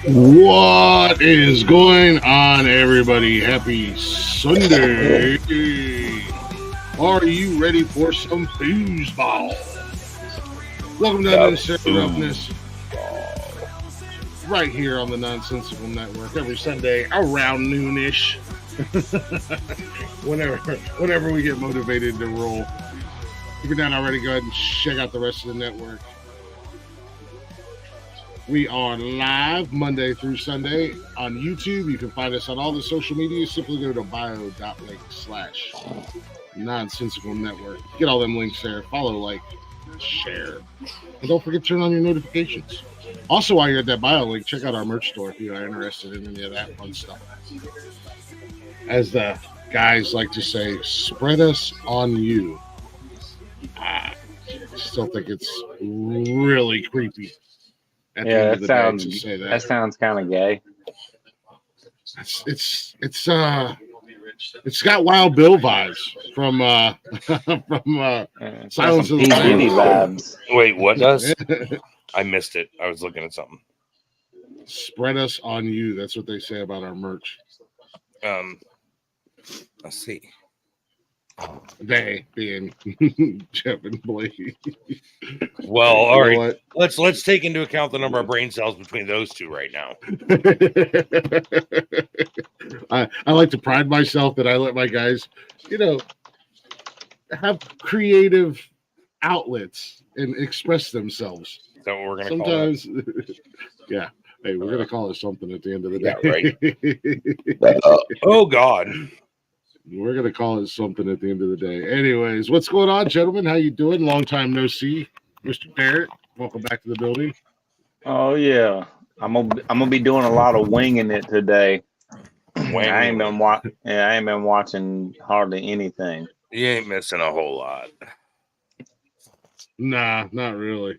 What is going on, everybody? Happy Sunday. Are you ready for some foosball? Welcome to Unnecessary Roughness. Right here on the Nonsensical Network every Sunday around noonish. whenever we get motivated to roll. If you're not already, go ahead and check out the rest of the network. We are live Monday through Sunday on YouTube. You can find us on all the social media. Simply go to bio.link/nonsensical network. Get all them links there. Follow, like, share. And don't forget to turn on your notifications. Also, while you're at that bio link, check out our merch store if you are interested in any of that fun stuff. As the guys like to say, spread us on you. I still think it's really creepy. Yeah, that sounds kind of gay. It's got Wild Bill vibes from Silence of the Lambs. Wait, what does? I missed it. I was looking at something. Spread us on you. That's what they say about our merch. Let's see. They being Jeff and Blake. Well, all right. Let's take into account the number of brain cells between those two right now. I like to pride myself that I let my guys, have creative outlets and express themselves. Is that what we're gonna sometimes call it? Yeah. Hey, we're gonna call it something at the end of the day. Yeah, right. Oh God. We're going to call it something at the end of the day. Anyways, what's going on, gentlemen? How you doing? Long time no see. Mr. Barrett, welcome back to the building. Oh, yeah. I'm gonna be doing a lot of winging it today. I ain't been watching hardly anything. You ain't missing a whole lot. Nah, not really.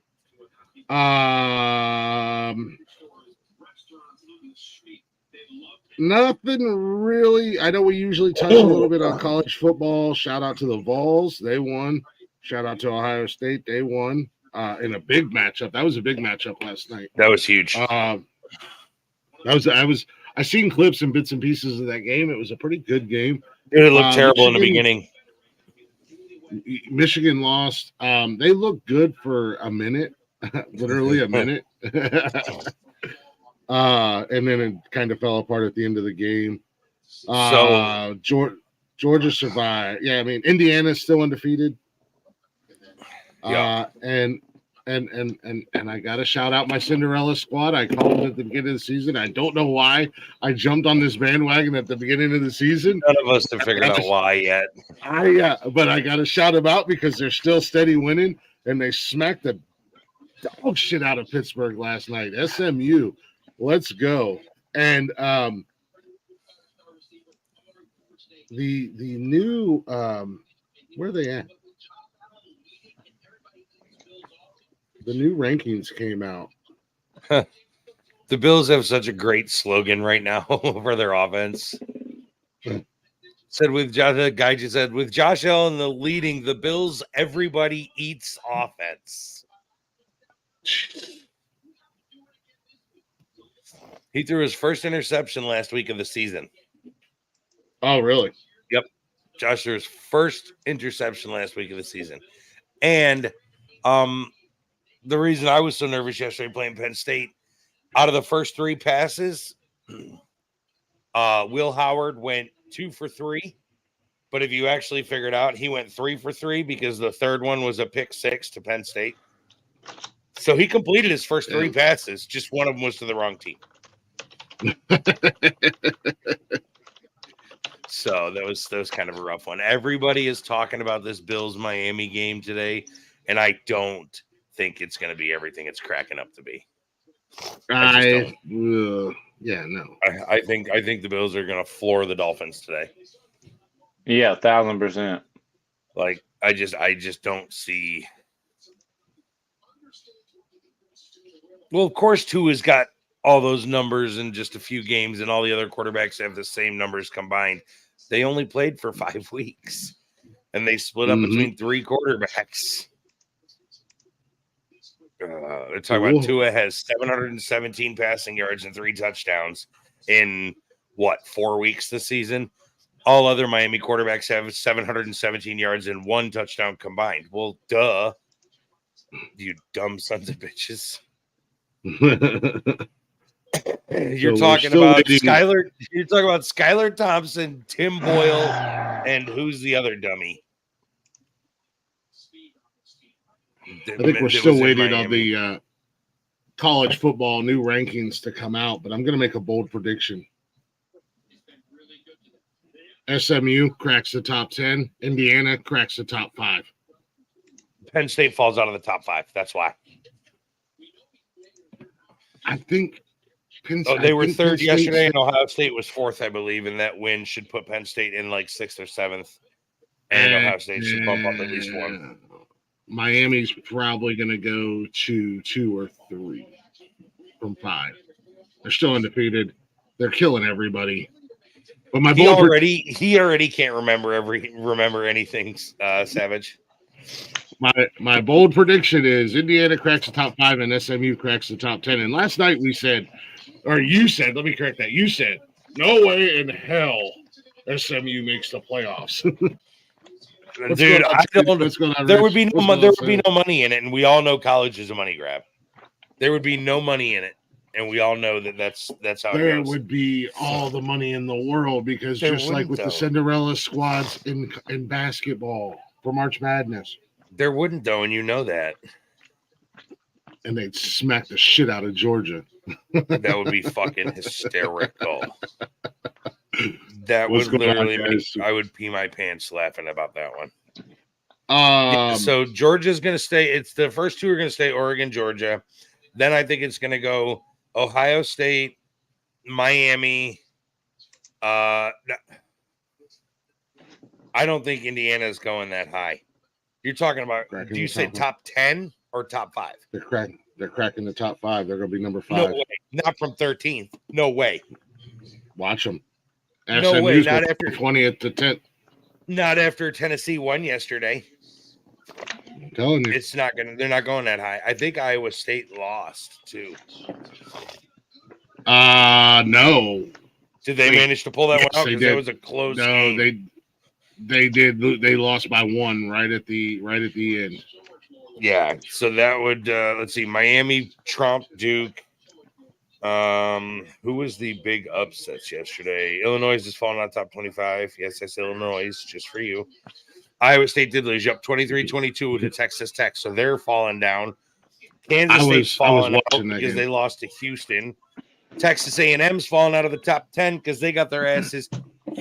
Nothing really. I know we usually touch a little bit on college football. Shout out to the Vols. They won. Shout out to Ohio State. They won in a big matchup. That was a big matchup last night. That was huge. I seen clips and bits and pieces of that game. It was a pretty good game. It looked terrible in the beginning. Michigan lost. They looked good for a minute, literally a minute. And then it kind of fell apart at the end of the game. Georgia survived. Yeah, I mean, Indiana's still undefeated. Yeah. And I got to shout out my Cinderella squad. I called it at the beginning of the season. I don't know why I jumped on this bandwagon at the beginning of the season. None of us have figured out why yet. But I got to shout them out because they're still steady winning, and they smacked the dog shit out of Pittsburgh last night. SMU, let's go. And the new where are they at? The new rankings came out. The Bills have such a great slogan right now for their offense. Said with Josh, the guy just said, with Josh Allen the leading, the Bills, everybody eats offense. He threw his first interception last week of the season. Oh, really? Yep. Josh threw his first interception last week of the season. And the reason I was so nervous yesterday playing Penn State, out of the first 3 passes, Will Howard went 2 for 3. But if you actually figured out, he went 3 for 3 because the third one was a pick 6 to Penn State. So he completed his first 3 passes. Just one of them was to the wrong team. So that was kind of a rough one. Everybody is talking about this Bills Miami game today, and I don't think it's going to be everything it's cracking up to be. No. I think the Bills are going to floor the Dolphins today. Yeah, 1,000%. Like I just don't see. Well, of course, Tua's got all those numbers in just a few games, and all the other quarterbacks have the same numbers combined. They only played for 5 weeks, and they split up between 3 quarterbacks. They're talking about Tua has 717 passing yards and 3 touchdowns in 4 weeks this season. All other Miami quarterbacks have 717 yards and 1 touchdown combined. Well, duh, you dumb sons of bitches. You're talking about Skylar. You're talking about Skylar Thompson, Tim Boyle, and who's the other dummy? I think we're still waiting on the college football new rankings to come out, but I'm going to make a bold prediction. SMU cracks the top 10. Indiana cracks the top 5. Penn State falls out of the top 5. That's why. I think they were 3rd yesterday, and Ohio State was 4th, I believe, and that win should put Penn State in like 6th or 7th, and Ohio State should bump up at least 1. Miami's probably going to go to 2 or 3 from 5. They're still undefeated. They're killing everybody. But he already can't remember anything. Savage. My bold prediction is Indiana cracks the top 5 and SMU cracks the top 10. And last night we said, or you said, let me correct that. You said, no way in hell SMU makes the playoffs. Dude, there would be no money in it, and we all know college is a money grab. There would be no money in it, and we all know that's how it goes. There would be all the money in the world because just like with the Cinderella squads in basketball for March Madness. There wouldn't, though, and you know that. And they'd smack the shit out of Georgia. That would be fucking hysterical. That would literally make I would pee my pants laughing about that one. So Georgia's going to stay. It's the first 2 are going to stay Oregon, Georgia. Then I think it's going to go Ohio State, Miami. I don't think Indiana is going that high. You're talking about, do you say top 10 or top 5? They're cracking the top 5. They're going to be number 5. No way. Not from 13th. No way. Watch them. No way. Not after 20th to 10th. Not after Tennessee won yesterday. I'm telling you. They're not going that high. I think Iowa State lost too. No. Did they manage to pull that one Yes, out? they Because did. that was a close No, game. they did. They lost by one right at the end. Yeah. So that would let's see. Miami trumped Duke. Who was the big upsets yesterday? Illinois is falling out top 25. Yes, I said Illinois just for you. Iowa State did lose up 23-22 to Texas Tech, so they're falling down. Kansas State's falling out because they lost to Houston. Texas A&M's falling out of the top 10 because they got their asses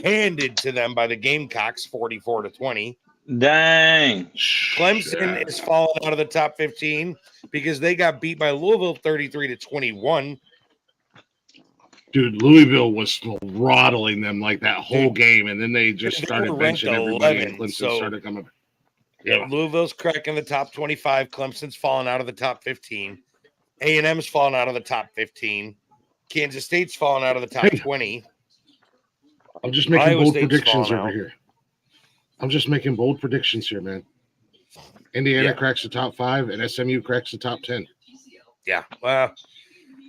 handed to them by the Gamecocks 44-20. Dang. Clemson is falling out of the top 15 because they got beat by Louisville 33-21. Dude, Louisville was throttling them like that whole game, and then they just started benching everybody, and Clemson started coming. Yeah, Louisville's cracking the top 25. Clemson's falling out of the top 15. A&M's falling out of the top 15. Kansas State's falling out of the top 20. I'm just making bold predictions over here. I'm just making bold predictions here, man. Indiana cracks the top 5, and SMU cracks the top 10. Yeah, well,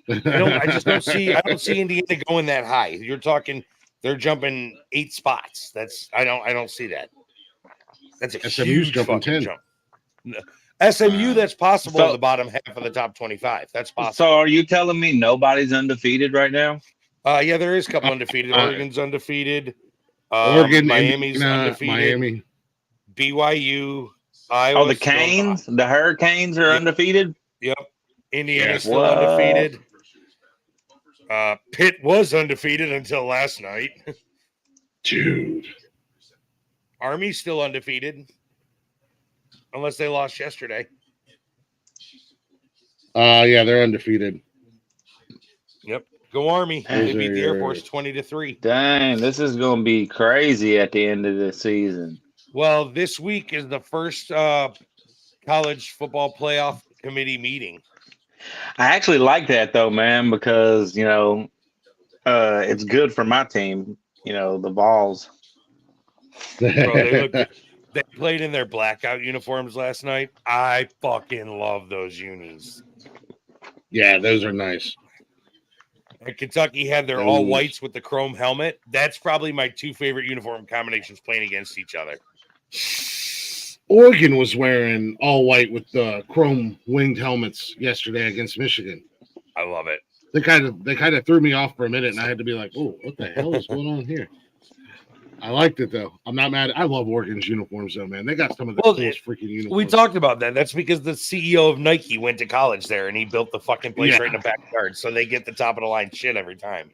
I just don't see. I don't see Indiana going that high. You're talking, they're jumping 8 spots. I don't see that. That's a SMU's huge jumping 10. jump. SMU, that's possible in the bottom half of the top 25. That's possible. So are you telling me nobody's undefeated right now? Yeah, there is a couple undefeated. Oregon's undefeated. Oregon, Miami's Indiana, undefeated. Miami. BYU, Iowa. Oh, the Canes? The Hurricanes are undefeated? Yep. Indiana's still undefeated. Pitt was undefeated until last night. Dude. Army's still undefeated. Unless they lost yesterday. Yeah, they're undefeated. Yep. Go Army. They beat the Air Force 20-3. Dang, this is going to be crazy at the end of the season. Well, this week is the first college football playoff committee meeting. I actually like that, though, man, because, it's good for my team, the Vols. Bro, they played in their blackout uniforms last night. I fucking love those unis. Yeah, those are nice. And Kentucky had their all whites with the chrome helmet. That's probably my 2 favorite uniform combinations playing against each other. Oregon was wearing all white with the chrome winged helmets yesterday against Michigan. I love it. They kind of threw me off for a minute, and I had to be like, "Oh, what the hell is going on here?" I liked it though. I'm not mad. I love Oregon's uniforms though, man. They got some of the coolest freaking uniforms. We talked about that. That's because the CEO of Nike went to college there, and he built the fucking place right in the backyard, so they get the top of the line shit every time.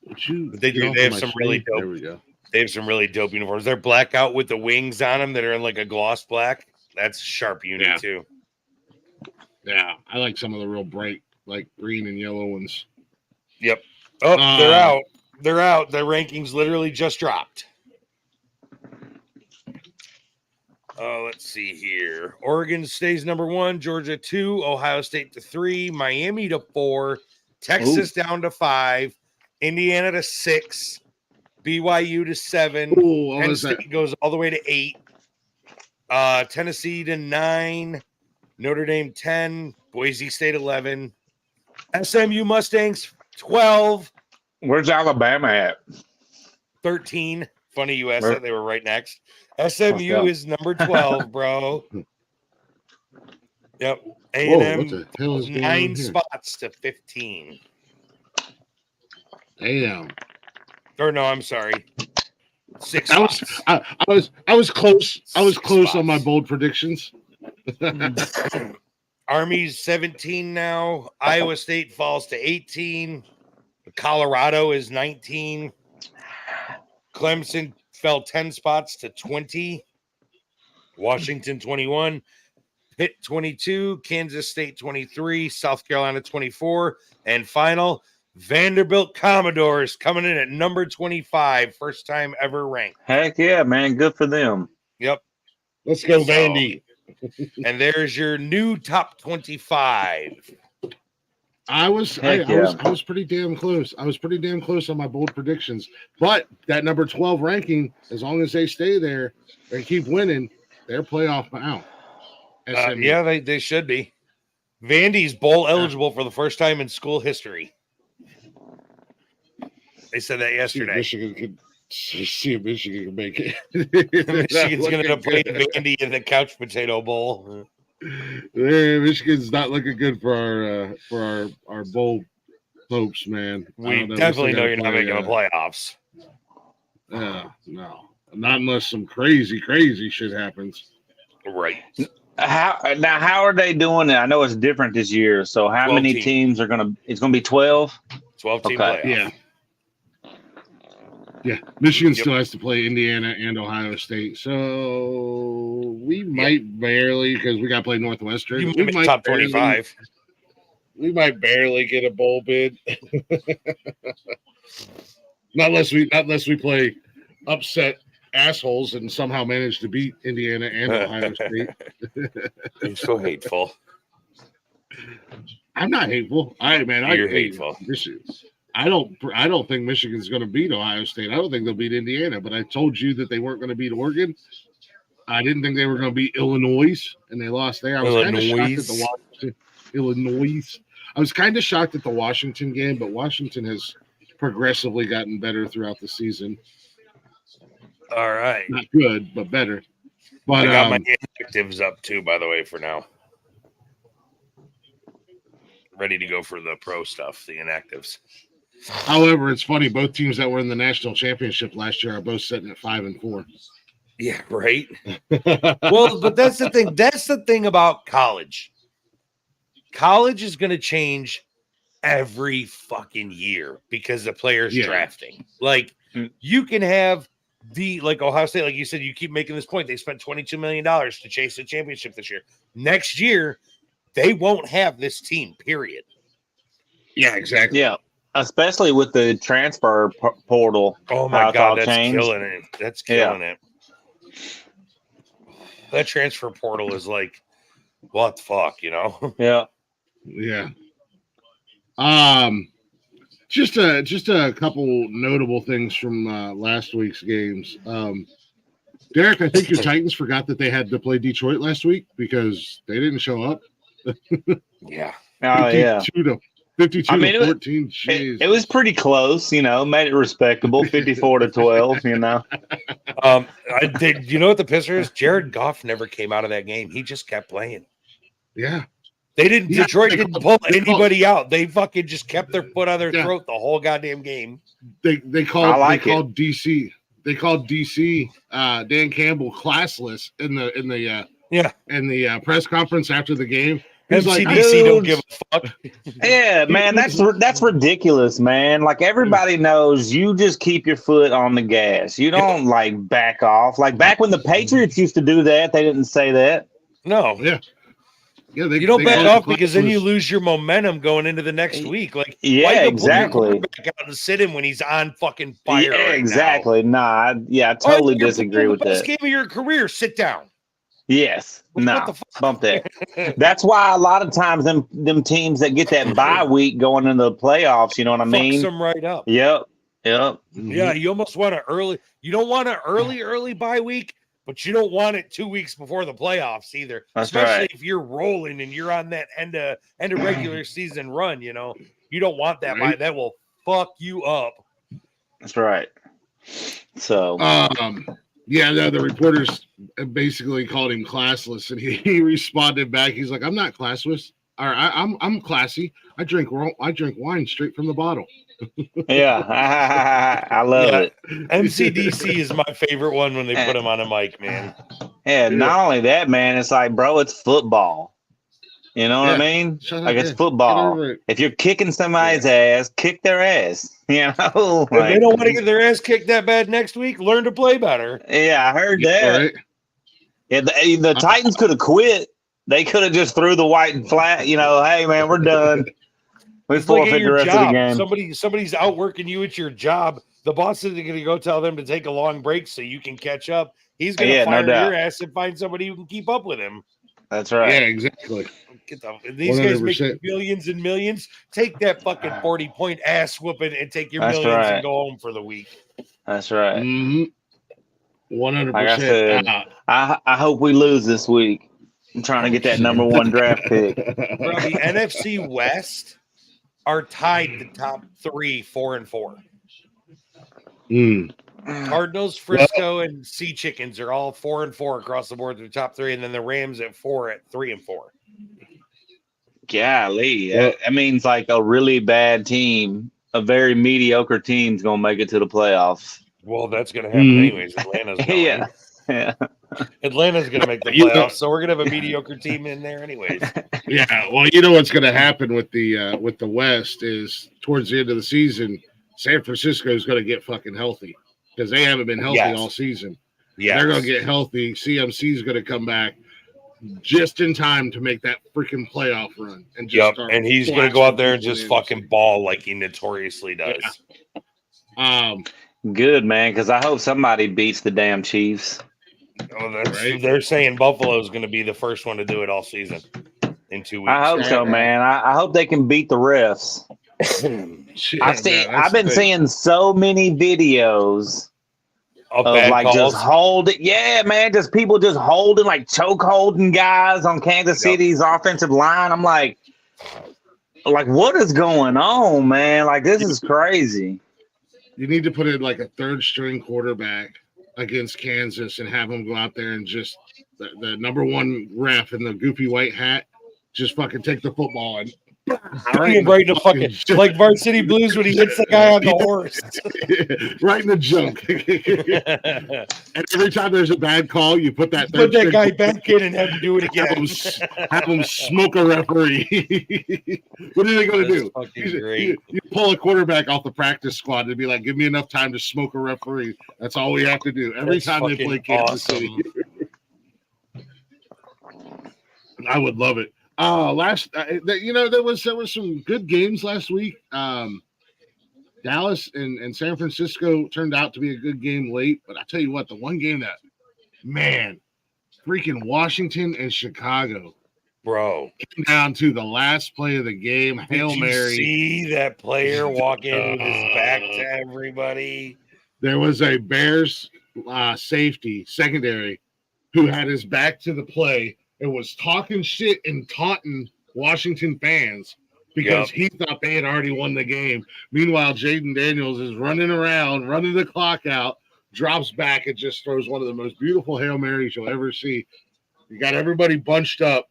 They do. They have some really dope. There we go. They have some really dope uniforms. They're blackout with the wings on them that are in like a gloss black. That's a sharp unit too. Yeah, I like some of the real bright, like green and yellow ones. Yep. Oh, they're out. They're out. Their rankings literally just dropped. Let's see here. Oregon stays number 1, Georgia 2, Ohio State to 3, Miami to 4, Texas down to 5, Indiana to 6, BYU to 7, Penn State goes all the way to 8, Tennessee to 9, Notre Dame 10, Boise State 11, SMU Mustangs 12. Where's Alabama at? 13. Funny you asked that. They were right next. SMU is number 12, bro. Yep. A&M 9 spots to 15. Damn. Or no, I'm sorry. 6 spots. I was close. I was close on my bold predictions. Army's 17 now. Iowa State falls to 18. Colorado is 19. Clemson fell 10 spots to 20. Washington 21. Pitt 22. Kansas State 23. South Carolina 24. And final, Vanderbilt Commodores coming in at number 25. First time ever ranked. Heck yeah, man. Good for them. Yep. Let's go, Vandy. And there's your new top 25. I was pretty damn close. I was pretty damn close on my bold predictions. But that number 12 ranking, as long as they stay there and keep winning, they're playoff bound. Yeah, they should be. Vandy's bowl eligible for the first time in school history. They said that yesterday. See if Michigan can make it. Michigan's going to play Vandy in the couch potato bowl. Michigan's not looking good for our bowl hopes, man. We definitely know you're not making the playoffs. No, not unless some crazy shit happens. Right. How are they doing it? I know it's different this year. So how many teams are gonna? It's gonna be 12. 12-team playoff. Yeah. Yeah, Michigan still has to play Indiana and Ohio State, so we might barely, because we got to play Northwestern. You might make top 25. We might barely get a bowl bid, not unless we play upset assholes and somehow manage to beat Indiana and Ohio State. You're so hateful. I'm not hateful. You're hateful. I don't think Michigan's going to beat Ohio State. I don't think they'll beat Indiana. But I told you that they weren't going to beat Oregon. I didn't think they were going to beat Illinois, and they lost there. I was kind of shocked at the Illinois. I was kind of shocked at the Washington game, but Washington has progressively gotten better throughout the season. All right, not good, but better. But I got my inactives up too, by the way, for now. Ready to go for the pro stuff, the inactives. However, it's funny. Both teams that were in the national championship last year are both sitting at 5-4. Yeah, right. Well, but that's the thing. That's the thing about college. College is going to change every fucking year because the players drafting. Like you can have like Ohio State, like you said, you keep making this point. They spent $22 million to chase the championship this year. Next year, they won't have this team. Period. Yeah, exactly. Yeah. Especially with the transfer portal. Oh my God, that's killing it. That's killing it. That transfer portal is like, what the fuck, you know? Yeah. Yeah. Just a couple notable things from last week's games. Derek, I think your Titans forgot that they had to play Detroit last week because they didn't show up. Yeah. Oh, yeah. 52 to 14. It was pretty close, made it respectable, 54-12, You know what the pisser is? Jared Goff never came out of that game. He just kept playing. Yeah. Detroit didn't pull anybody out. They fucking just kept their foot on their throat the whole goddamn game. They called DC. They called DC Dan Campbell classless in the press conference after the game. MCDC don't give a fuck. Yeah, man, that's ridiculous, man. Like everybody knows, you just keep your foot on the gas. You don't like back off. Like back when the Patriots used to do that, they didn't say that. No. Yeah. Yeah, you don't back off because then you lose your momentum going into the next week. Like, exactly. Back out and sit him when he's on fucking fire. Yeah, exactly. Nah, I totally disagree with that. Best game of your career. Sit down. Yes. No. Bump that. That's why a lot of times them teams that get that bye week going into the playoffs, you know what I mean? Fucks them right up. Yep. Mm-hmm. Yeah, you almost want you don't want an early bye week. But you don't want it 2 weeks before the playoffs either. That's especially right. if you're rolling and you're on that end of regular season run, you don't want that. Right. That will fuck you up. That's right. So the reporters basically called him classless, and he responded back. He's like, "I'm not classless. Or I'm classy. I drink wine straight from the bottle." Yeah, I love it. MCDC is my favorite one when they put him on a mic, man. Yeah, not only that, man, it's like, bro, it's football. You know what I mean? Like it's football. If you're kicking somebody's ass, kick their ass. If they don't want to get their ass kicked that bad next week, learn to play better. Yeah, I heard that. Right. Yeah, the Titans could have quit. They could have just threw the white flag. Hey, man, we're done. We forfeit the rest of the game. Somebody's outworking you at your job. The boss isn't going to go tell them to take a long break so you can catch up. He's going to fire your ass and find somebody who can keep up with him. That's right. Yeah, exactly. These 100%. Guys make millions and millions. Take that fucking 40-point ass whooping and take your millions and go home for the week. That's right. 100%. Like I said, I hope we lose this week. I'm trying to get that number 1 draft pick. Bro, the NFC West are tied the top 3, 4-4. Cardinals, Frisco, and Sea Chickens are all 4-4 across the board. The top three, and then the Rams at 3-4. Golly, that means like a really bad team, a very mediocre team's gonna make it to the playoffs. Well, that's going to happen anyways. Atlanta's going. yeah. Atlanta's going to make the playoffs, so we're going to have a mediocre team in there anyways. Yeah, well, you know what's going to happen with the West is towards the end of the season, San Francisco is going to get fucking healthy because they haven't been healthy all season. Yeah, they're going to get healthy. CMC is going to come back just in time to make that freaking playoff run. And just and he's going to go out there and just fucking ball like he notoriously does. Yeah. Good, man, because I hope somebody beats the damn Chiefs. Oh, right. They're saying Buffalo is going to be the first one to do it all season in 2 weeks. I hope so, man. I hope they can beat the refs. I've been seeing so many videos of like calls. Just holding. Yeah, man, just people just holding, like choke holding guys on Kansas City's offensive line. I'm like, what is going on, man? Like, this is crazy. You need to put in like a third string quarterback against Kansas and have them go out there and just the number one ref in the goofy white hat just fucking take the football and right in the fucking like Varsity Blues when he hits the guy on the horse. Right in the junk. And every time there's a bad call, you put that guy back in and have him do it again. Have him smoke a referee. What are they going to do? You pull a quarterback off the practice squad and be like, give me enough time to smoke a referee. That's all we have to do. Every time they play Kansas City. I would love it. There was some good games last week. Dallas and San Francisco turned out to be a good game late, but I tell you what, the one game that, man, freaking Washington and Chicago, bro, came down to the last play of the game. Hail Mary. See that player walk in with his back to everybody? There was a Bears safety secondary who had his back to the play. It was talking shit and taunting Washington fans because he thought they had already won the game. Meanwhile, Jaden Daniels is running around, running the clock out, drops back, and just throws one of the most beautiful Hail Marys you'll ever see. You got everybody bunched up,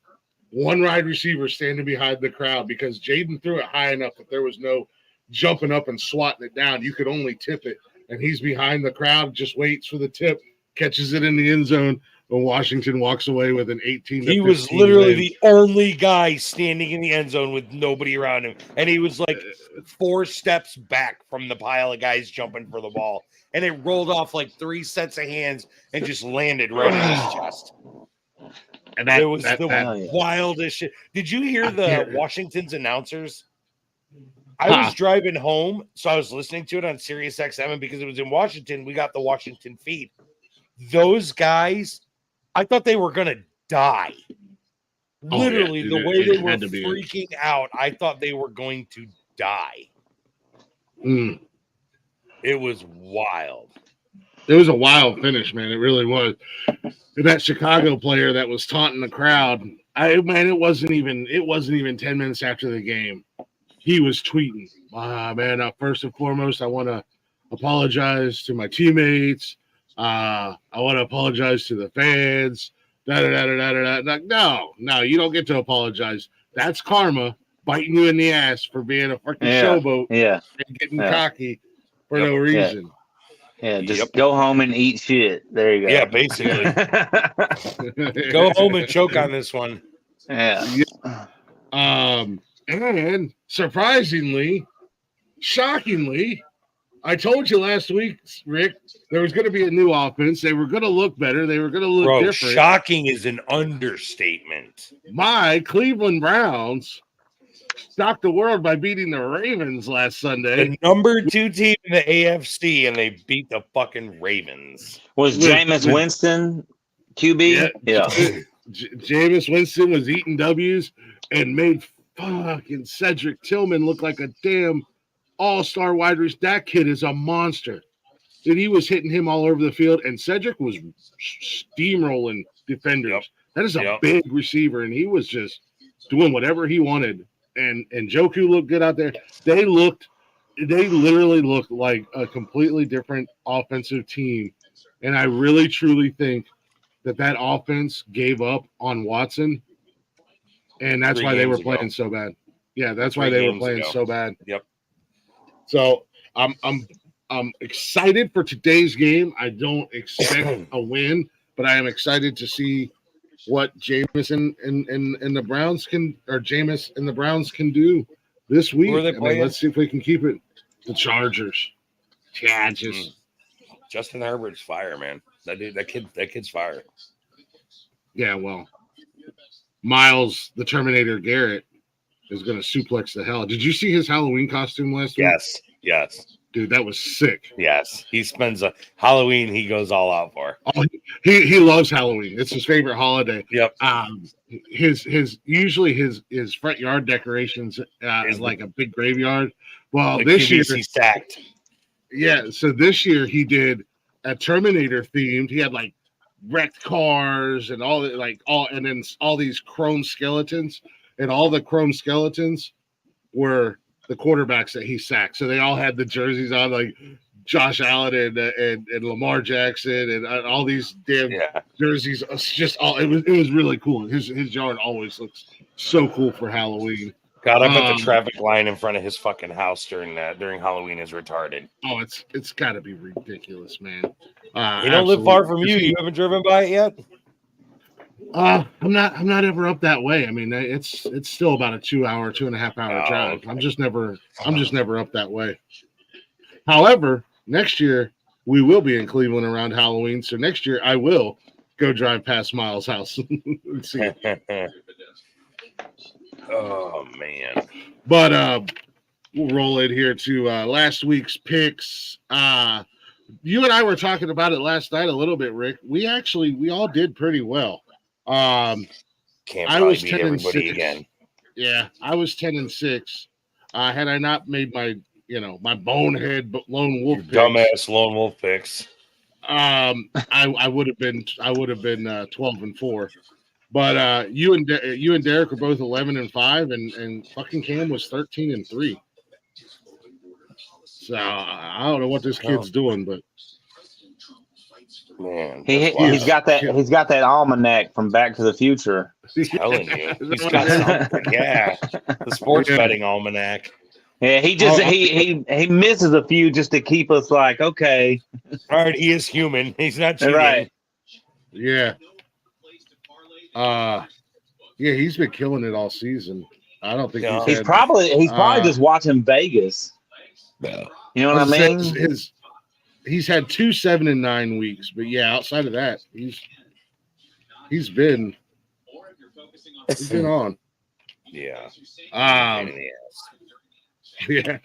one wide receiver standing behind the crowd because Jaden threw it high enough that there was no jumping up and swatting it down. You could only tip it, and he's behind the crowd, just waits for the tip, catches it in the end zone. Washington walks away with an 18. He was literally the only guy standing in the end zone with nobody around him, and he was like 4 steps back from the pile of guys jumping for the ball, and it rolled off like 3 sets of hands and just landed right in his chest. And it was the wildest shit. Did you hear the Washington's announcers? I was driving home, so I was listening to it on Sirius XM, and because it was in Washington, we got the Washington feed. Those guys, I thought they were going to die. Literally, the way they were freaking out, I thought they were going to die. It was wild. It was a wild finish, man. It really was. That Chicago player that was taunting the crowd, it wasn't even 10 minutes after the game. He was tweeting, man, first and foremost, I want to apologize to my teammates. I want to apologize to the fans. Like, no, you don't get to apologize. That's karma biting you in the ass for being a fucking showboat and getting cocky for no reason. Yeah, just go home and eat shit. There you go. Yeah, basically. Go home and choke on this one. Yeah. And surprisingly, shockingly, I told you last week, Rick, there was going to be a new offense. They were going to look better. They were going to look different. Shocking is an understatement. My Cleveland Browns shocked the world by beating the Ravens last Sunday. The number 2 team in the AFC, and they beat the fucking Ravens. Was Jameis Winston QB? Yeah. Jameis Winston was eating W's and made fucking Cedric Tillman look like a damn all-star wide receiver. That kid is a monster. And he was hitting him all over the field, and Cedric was steamrolling defenders. That is a big receiver, and he was just doing whatever he wanted. And Njoku looked good out there. They looked they literally look like a completely different offensive team. And I really, truly think that offense gave up on Watson. And that's why they were playing so bad. Yeah, that's why they were playing so bad. Yep. So I'm excited for today's game. I don't expect a win, but I am excited to see what Jameis and the Browns can, or Jameis and the Browns can do this week. I mean, let's see if we can keep it. The Chargers. Yeah, Justin Herbert's fire, man. That kid's fire. Yeah, well, Miles, the Terminator Garrett, is going to suplex the hell. Did you see his Halloween costume last week? Yes. Dude, that was sick. Yes, he spends a Halloween. He goes all out for. Oh, he loves Halloween. It's his favorite holiday. Yep. Usually his front yard decorations is like a big graveyard. Well, this year he's stacked. Yeah, so this year he did a Terminator themed. He had like wrecked cars and and then all these chrome skeletons, and all the chrome skeletons were the quarterbacks that he sacked. So they all had the jerseys on, like Josh Allen and Lamar Jackson and all these damn jerseys. It's just all it was really cool. His yard always looks so cool for Halloween. God, I bet the traffic line in front of his fucking house during Halloween is retarded. Oh, it's got to be ridiculous, man. You don't live far from you. You haven't driven by it yet? I'm not ever up that way. I mean, it's still about a 2.5 hour drive. Okay. I'm just never up that way. However, next year we will be in Cleveland around Halloween. So next year I will go drive past Miles' house. Let's see. Oh man. But we'll roll in here to last week's picks. You and I were talking about it last night a little bit, Rick. We all did pretty well. I was 10-6 again. Yeah, I was 10-6. Had I not made my bonehead lone wolf picks, dumbass lone wolf picks, I would have been 12-4. But you and Derek were both 11-5, and fucking Cam was 13-3. So I don't know what this kid's doing, but man, he's got that almanac from Back to the Future. I'm telling you, he's got something. Yeah, the sports betting almanac. Yeah, he misses a few just to keep us like, okay. All right, he is human. He's not cheating. Right. Yeah. He's been killing it all season. I don't think he's probably just watching Vegas. You know what I mean? He's had 2 7-9 weeks, but yeah, outside of that, he's been on. Yeah. Yeah.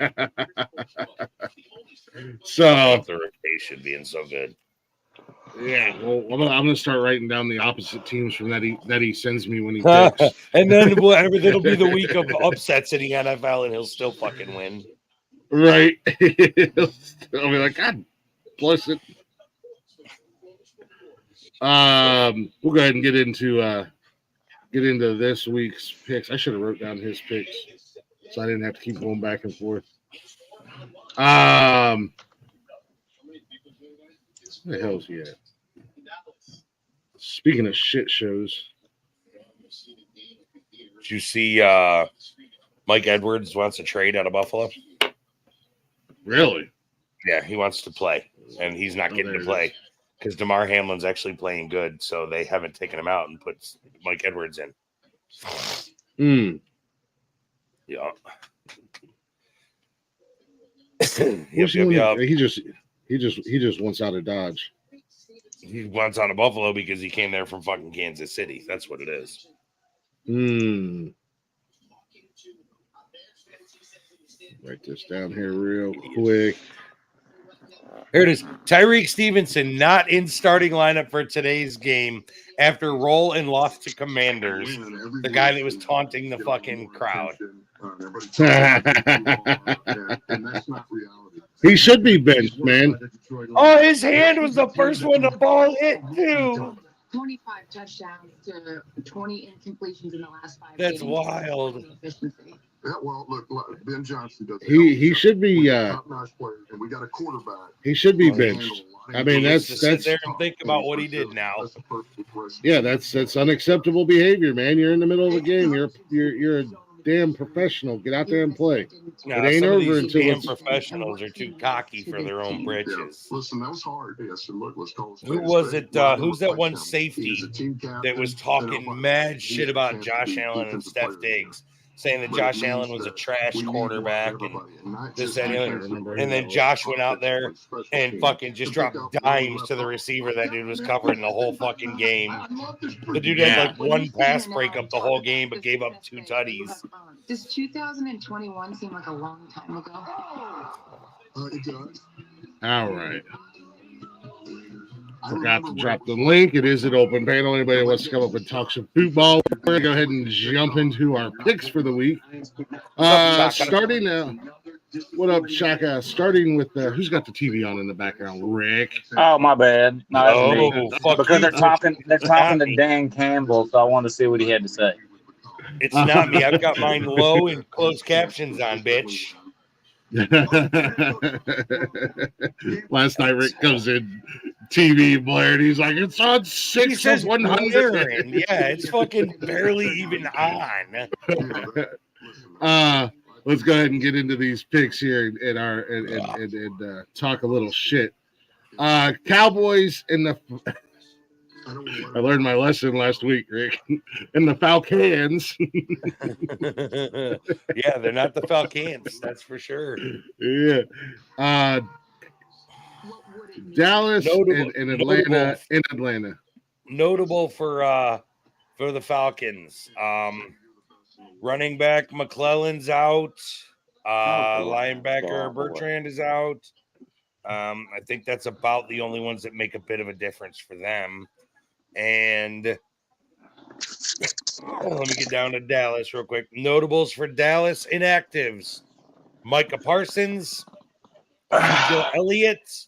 So the rotation being so good. Yeah, well, I'm gonna start writing down the opposite teams from that he sends me when he picks, and then it'll be the week of upsets in the NFL, and he'll still fucking win. Right? I'll be like, God bless it. We'll go ahead and get into this week's picks. I should have wrote down his picks, so I didn't have to keep going back and forth. Where the hell's he at? Speaking of shit shows, did you see Mike Edwards wants to trade out of Buffalo? Really? Yeah, he wants to play, and he's not getting to play because DeMar Hamlin's actually playing good, so they haven't taken him out and put Mike Edwards in. Yeah. He just wants out of Dodge. He wants out of Buffalo because he came there from fucking Kansas City. That's what it is. Write this down here real quick. Here it is. Tyreek Stevenson not in starting lineup for today's game after roll and loss to Commanders. The guy that was taunting the fucking crowd. He should be benched, man. Oh, his hand was the first one the ball hit, too. 25 touchdowns to 20 incompletions in the last 5 That's wild. Yeah, well, look, Ben Johnson does. He should be top-notch player, and we got a quarterback. He should be benched. I mean, that's sit there and think about what he did now. Yeah, that's unacceptable behavior, man. You're in the middle of a game. You're a damn professional. Get out there and play. No, it ain't some over of these until damn professionals are too cocky for their own britches. Yeah. Listen, that was hard. Yes, look, let's call it. Who was it? Who's that one safety that was talking mad shit about Josh Allen and Steph Diggs, saying that Josh Allen was a trash quarterback and this and the other. And then Josh went out there and fucking just dropped dimes to the receiver that dude was covering the whole fucking game. The dude had like one pass breakup the whole game, but gave up 2 tutties. Does 2021 seem like a long time ago? It does. All right. Forgot to drop the link. It is an open panel. Anybody wants to come up and talk some football? We're going to go ahead and jump into our picks for the week. Starting now. What up, Shaka? Starting with who's got the TV on in the background? Rick. Oh, my bad. No, because they're talking to Dan Campbell, so I wanted to see what he had to say. It's not me. I've got mine low and closed captions on, bitch. Last night, Rick comes in, TV blared. He's like, it's on 6 of 100. Yeah, it's fucking barely even on. Let's go ahead and get into these picks here and talk a little shit. Cowboys in the. I learned my lesson last week, Rick. In the Falcons. Yeah, they're not the Falcons. That's for sure. Yeah. Dallas and Atlanta. In Atlanta. Notable for the Falcons. Running back McClellan's out. Linebacker Bertrand is out. I think that's about the only ones that make a bit of a difference for them. And let me get down to Dallas real quick. Notables for Dallas inactives: Micah Parsons, Ezekiel Elliott,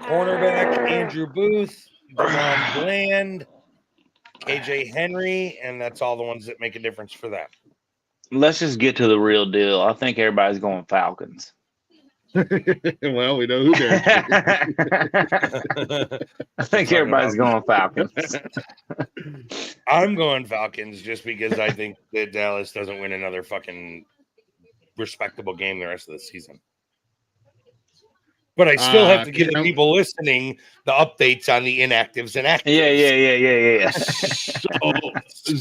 cornerback Andrew Booth, DeMond Bland, KJ Henry, and that's all the ones that make a difference for them. Let's just get to the real deal. I think everybody's going Falcons. Well, we know who they're. I think everybody's going Falcons. I'm going Falcons just because I think that Dallas doesn't win another fucking respectable game the rest of the season. But I still have to give the people listening the updates on the inactives and actives. Yeah. So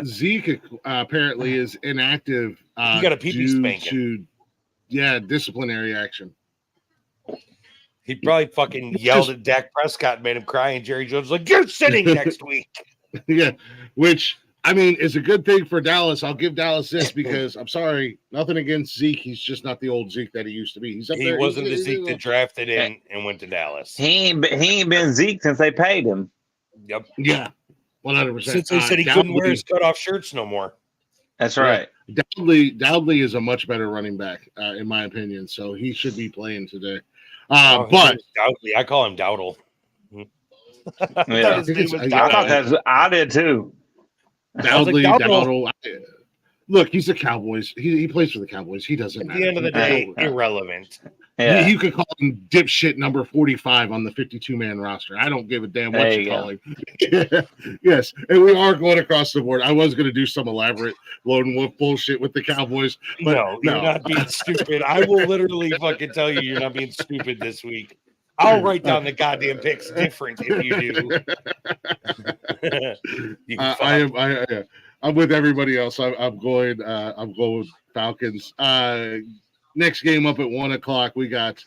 Zeke apparently is inactive. He got a pee-pee spanking. Disciplinary action. He probably fucking yelled at Dak Prescott and made him cry, and Jerry Jones was like, "You're sitting next week." Yeah, which I mean is a good thing for Dallas. I'll give Dallas this because I'm sorry, nothing against Zeke. He's just not the old Zeke that he used to be. He wasn't the Zeke that drafted in and went to Dallas. He ain't been Zeke since they paid him. Yep. Yeah. 100%. Since they said he couldn't wear his cutoff shirts no more. That's right. Dowdley is a much better running back, in my opinion. So he should be playing today. But Dowdley, I call him Dowdle. I did too. Dowdle. Look, he's a Cowboys. He plays for the Cowboys. He doesn't matter. At the end of the day, irrelevant. Yeah. You could call him dipshit number 45 on the 52-man roster. I don't give a damn what you call him. Yes, and we are going across the board. I was going to do some elaborate lone wolf bullshit with the Cowboys. But no, you're not being stupid. I will literally fucking tell you you're not being stupid this week. I'll write down the goddamn picks different if you do. I'm with everybody else. I'm going with Falcons. Next game up at 1:00, we got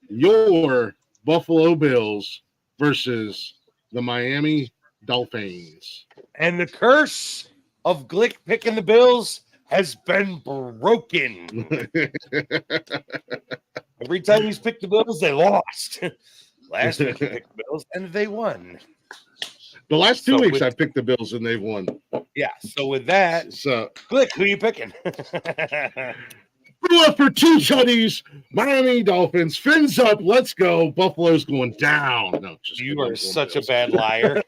your Buffalo Bills versus the Miami Dolphins. And the curse of Glick picking the Bills has been broken. Every time he's picked the Bills, they lost. Last week he picked the Bills and they won. The last 2 weeks I picked the Bills and they've won. Yeah. So with that, Glick, who are you picking? For 2 tutties, Miami Dolphins, fins up, let's go. Buffalo's going down. No, you are such a bad liar.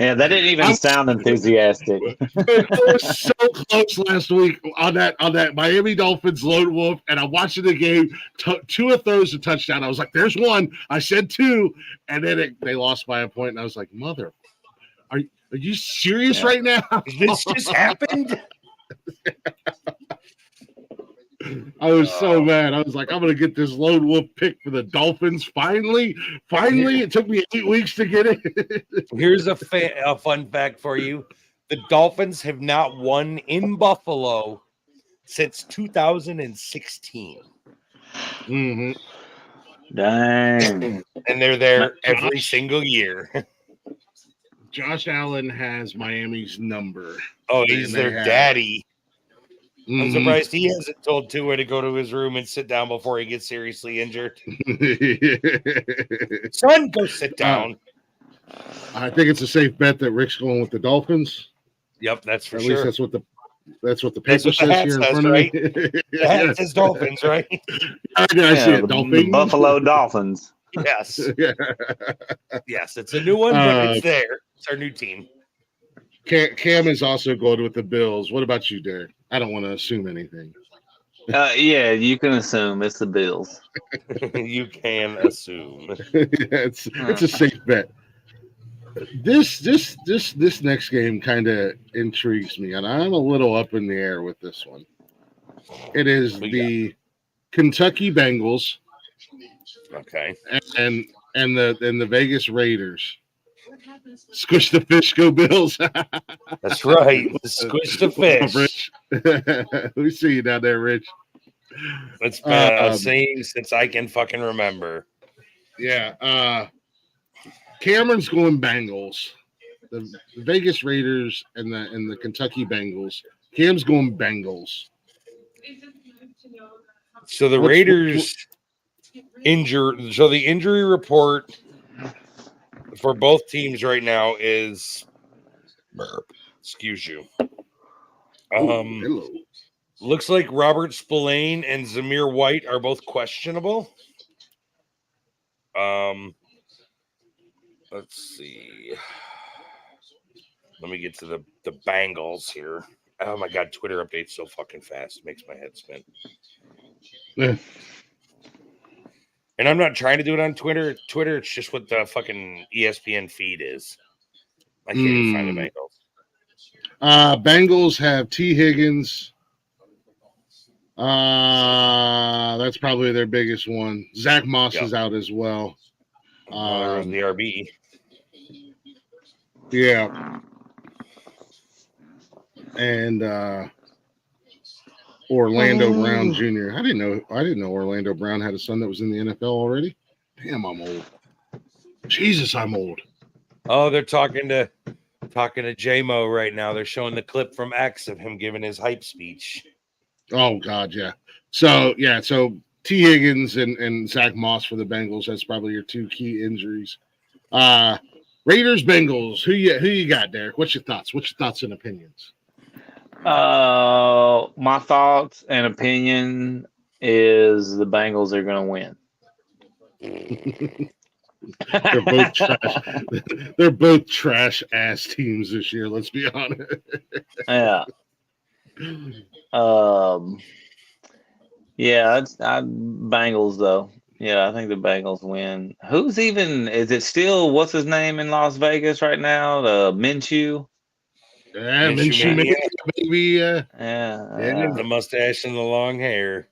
Yeah, that didn't even sound enthusiastic. I was so close last week on that Miami Dolphins lone wolf, and I'm watching the game. Tua throws a touchdown. I was like, "There's one." I said 2, and then they lost by a point, and I was like, "Mother, are you serious right now?" This just happened. I was so mad. I was like, I'm going to get this lone wolf pick for the Dolphins. Finally, it took me 8 weeks to get it. Here's a fun fact for you. The Dolphins have not won in Buffalo since 2016. Mm-hmm. Dang. And they're there every single year. Josh Allen has Miami's number. Oh, he's their daddy. Mm-hmm. I'm surprised he hasn't told Tua to go to his room and sit down before he gets seriously injured. Son, go sit down. I think it's a safe bet that Rick's going with the Dolphins. Yep, that's for At sure. least that's what the paper says here in front of me. The hat says Dolphins, right? I see it. Dolphins. The Buffalo Dolphins. Yes. Yes, it's a new one, but it's there. It's our new team. Cam is also going with the Bills. What about you, Derek? I don't want to assume anything. Yeah, you can assume it's the Bills. You can assume. It's a safe bet. This next game kind of intrigues me, and I'm a little up in the air with this one. It is the Kentucky Bengals, okay, and the Vegas Raiders. Squish the fish, go Bills. That's right. Squish the fish. Rich. We see you down there, Rich. It's been a saying since I can fucking remember. Yeah. Cameron's going Bengals. The Vegas Raiders and the Kentucky Bengals. Cam's going Bengals. So the Raiders injured. So the injury report for both teams right now is, excuse you. Hello. Looks like Robert Spillane and Zamir White are both questionable. Let's see. Let me get to the Bengals here. Oh my god, Twitter updates so fucking fast. It makes my head spin. Yeah. And I'm not trying to do it on Twitter. Twitter, it's just what the fucking ESPN feed is. I can't even find the Bengals. Bengals have T. Higgins. That's probably their biggest one. Zach Moss is out as well. There's the RB. Yeah. And Orlando Brown Jr. I didn't know Orlando Brown had a son that was in the NFL already. Damn, I'm old. Jesus, I'm old. Oh, they're talking to J-Mo right now. They're showing the clip from X of him giving his hype speech. Oh God, yeah. So T. Higgins and Zach Moss for the Bengals. That's probably your two key injuries. Raiders, Bengals. Who you got, Derek? What's your thoughts? What's your thoughts and opinions? My thoughts and opinion is the Bengals are going to win. They're both trash. They're both trash ass teams this year. Let's be honest. Yeah. Yeah, it's Bengals though. Yeah, I think the Bengals win. Is it still what's his name in Las Vegas right now? The Minshew. Yeah, Minshew baby. Yeah. The mustache and the long hair.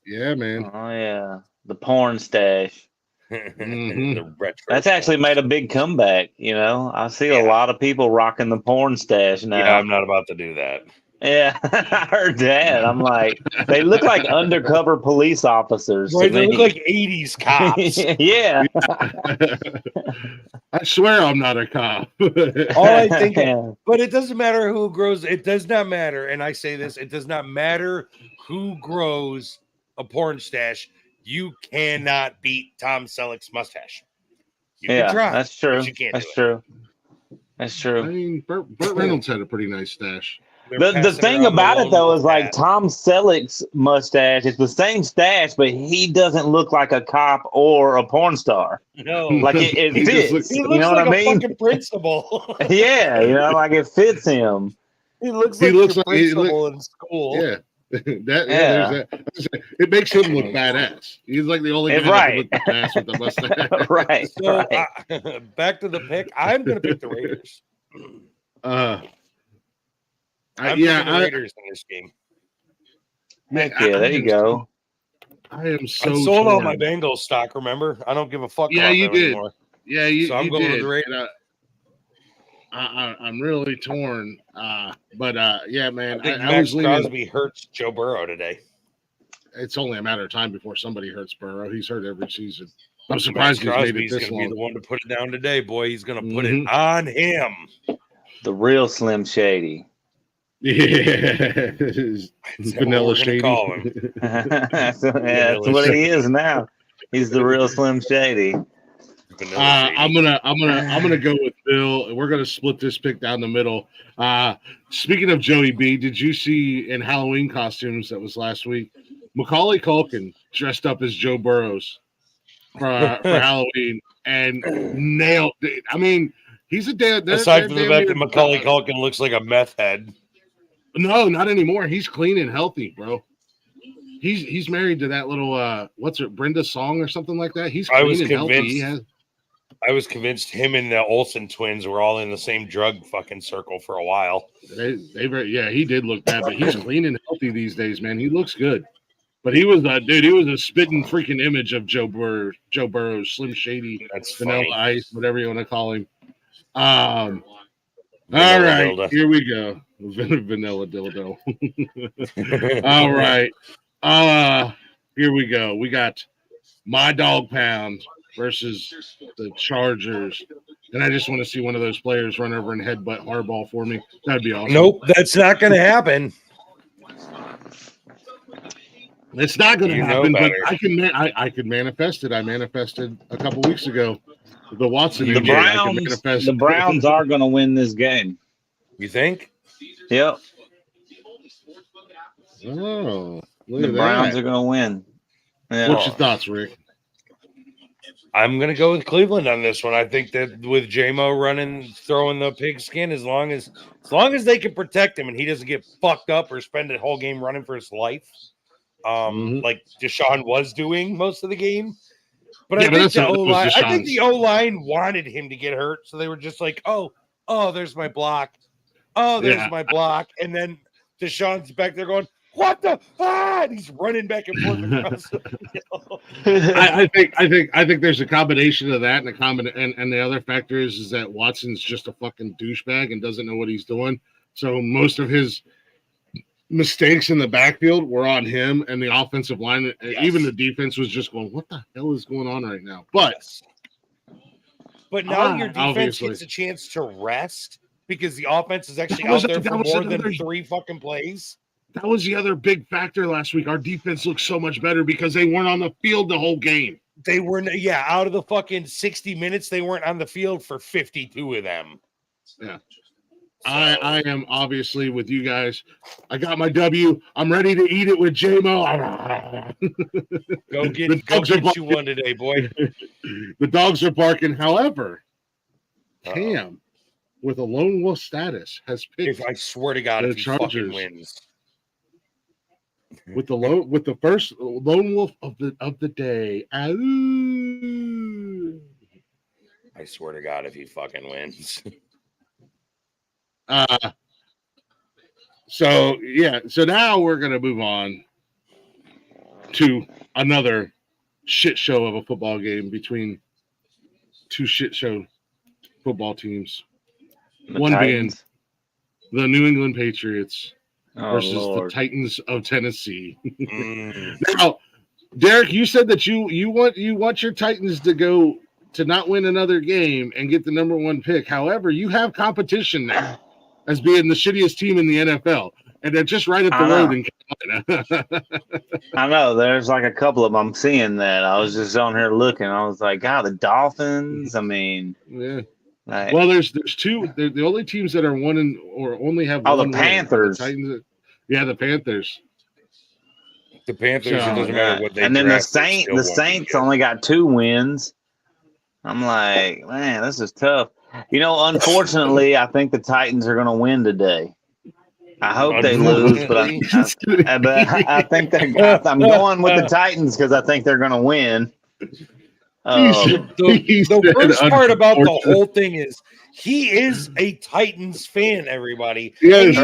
Yeah, man. Oh yeah, the porn stash. The retro. That's actually made a big comeback. You know, I see a lot of people rocking the porn stash now. Yeah, I'm not about to do that. Yeah, I heard that. I'm like, they look like undercover police officers. Right, they look like 80s cops. Yeah. I swear I'm not a cop. All I think, but it doesn't matter who grows. It does not matter. And I say this, it does not matter who grows a porn stash. You cannot beat Tom Selleck's mustache. You can try. That's true. But you can't That's true. That's true. I mean, Burt Reynolds had a pretty nice stash. The thing about it though is like Tom Selleck's mustache. It's the same stash, but he doesn't look like a cop or a porn star. No, like it fits. He looks you know like what I mean? Fucking principal. Yeah, like it fits him. He looks like principal in school. Yeah. There's that. It makes him look badass. He's like the only guy that can look badass with the mustache. right. So back to the pick. I'm going to pick the Raiders. I'm picking the Raiders in this game. There you go. I am so I sold all my Bengals stock. Remember, I don't give a fuck. Yeah, about you them did. Anymore. Yeah, you. So I'm going with the Raiders. I'm really torn. But yeah, man. I think Max Crosby hurts Joe Burrow today. It's only a matter of time before somebody hurts Burrow. He's hurt every season. I'm surprised he's made it this long. Be the one to put it down today, boy. He's going to put it on him. The real Slim Shady. Yeah, Vanilla Shady. Call him. That's what he is now. He's the real Slim Shady. I'm gonna go with Bill. We're gonna split this pick down the middle. Speaking of Joey B, did you see in Halloween costumes that was last week? Macaulay Culkin dressed up as Joe Burrows for Halloween and nailed it. I mean, he's a damn. Aside from the fact that Macaulay Culkin looks like a meth head. No, not anymore. He's clean and healthy, bro. He's married to that little what's it, Brenda Song or something like that. He's clean and healthy. I was convinced him and the Olsen twins were all in the same drug fucking circle for a while. Yeah, he did look bad, but he's clean and healthy these days, man. He looks good. But he was he was a spitting freaking image of Joe Burrow, Slim Shady, Vanilla Ice, whatever you want to call him. All right, dildo. Here we go. Vanilla dildo. All right. Here we go. We got my dog pound versus the Chargers. And I just want to see one of those players run over and headbutt Harbaugh for me. That'd be awesome. Nope, that's not going to happen. It's not going to happen, but I can manifest it. I manifested a couple weeks ago. The Watson the Browns are going to win this game. You think? Yep. Oh, the Browns are going to win. Yeah. What's your thoughts, Rick? I'm going to go with Cleveland on this one. I think that with J-Mo throwing the pigskin, as long as they can protect him and he doesn't get fucked up or spend the whole game running for his life, like Deshaun was doing most of the game. But I think the O-line wanted him to get hurt, so they were just like, oh, there's my block. Oh, there's my block. And then Deshaun's back there going, what the? And he's running back and forth across the field. I think there's a combination of that and the other factor is that Watson's just a fucking douchebag and doesn't know what he's doing. So most of his mistakes in the backfield were on him and the offensive line. Yes. Even the defense was just going, what the hell is going on right now? But now your defense gets a chance to rest because the offense is actually out there for more than 3 fucking plays. That was the other big factor last week. Our defense looked so much better because they weren't on the field the whole game. They were, out of the fucking 60 minutes, they weren't on the field for 52 of them. Yeah. So. I am obviously with you guys. I got my W. I'm ready to eat it with J-Mo. Go get you one today, boy. The dogs are barking. However, Cam, with a lone wolf status, has picked. If I swear to God, if he fucking wins. With the first lone wolf of the day. Ooh. I swear to God, if he fucking wins. So now we're gonna move on to another shit show of a football game between 2 shit show football teams. One being the New England Patriots versus the Titans of Tennessee. Now, Derek, you said that you want your Titans to go to not win another game and get the number 1 pick. However, you have competition now as being the shittiest team in the NFL, and they're just right up the road in Carolina. I know. There's like a couple of them. I'm seeing that. I was just on here looking. I was like, God, the Dolphins. I mean, yeah. Right. Well, there's two. They're the only teams that are one or only have one. The Panthers. The Titans. Yeah, the Panthers. The Panthers. It doesn't matter what they. And then draft, the Saints only got 2 wins. I'm like, man, this is tough. Unfortunately, I think the Titans are going to win today. I hope they lose, but I think I'm going with the Titans because I think they're going to win. The worst part about the whole thing is he is a Titans fan, everybody. Yes,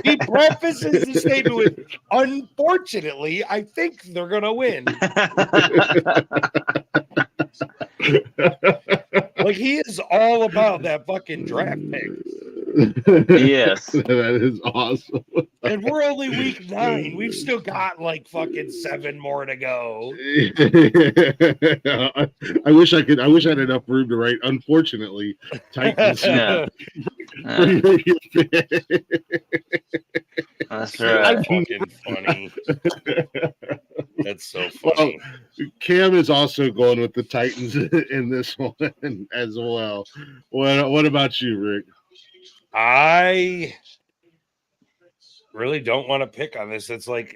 He prefaces the statement with, unfortunately, I think they're going to win. Like, he is all about that fucking draft pick. Yes. That is awesome. And we're only week 9. We've still got like fucking 7 more to go. I wish I had enough room to write. Unfortunately, Titans. That's right. Fucking funny. That's so funny. Well, Cam is also going with the Titans in this one as well. What about you, Rick? I really don't want to pick on this. It's like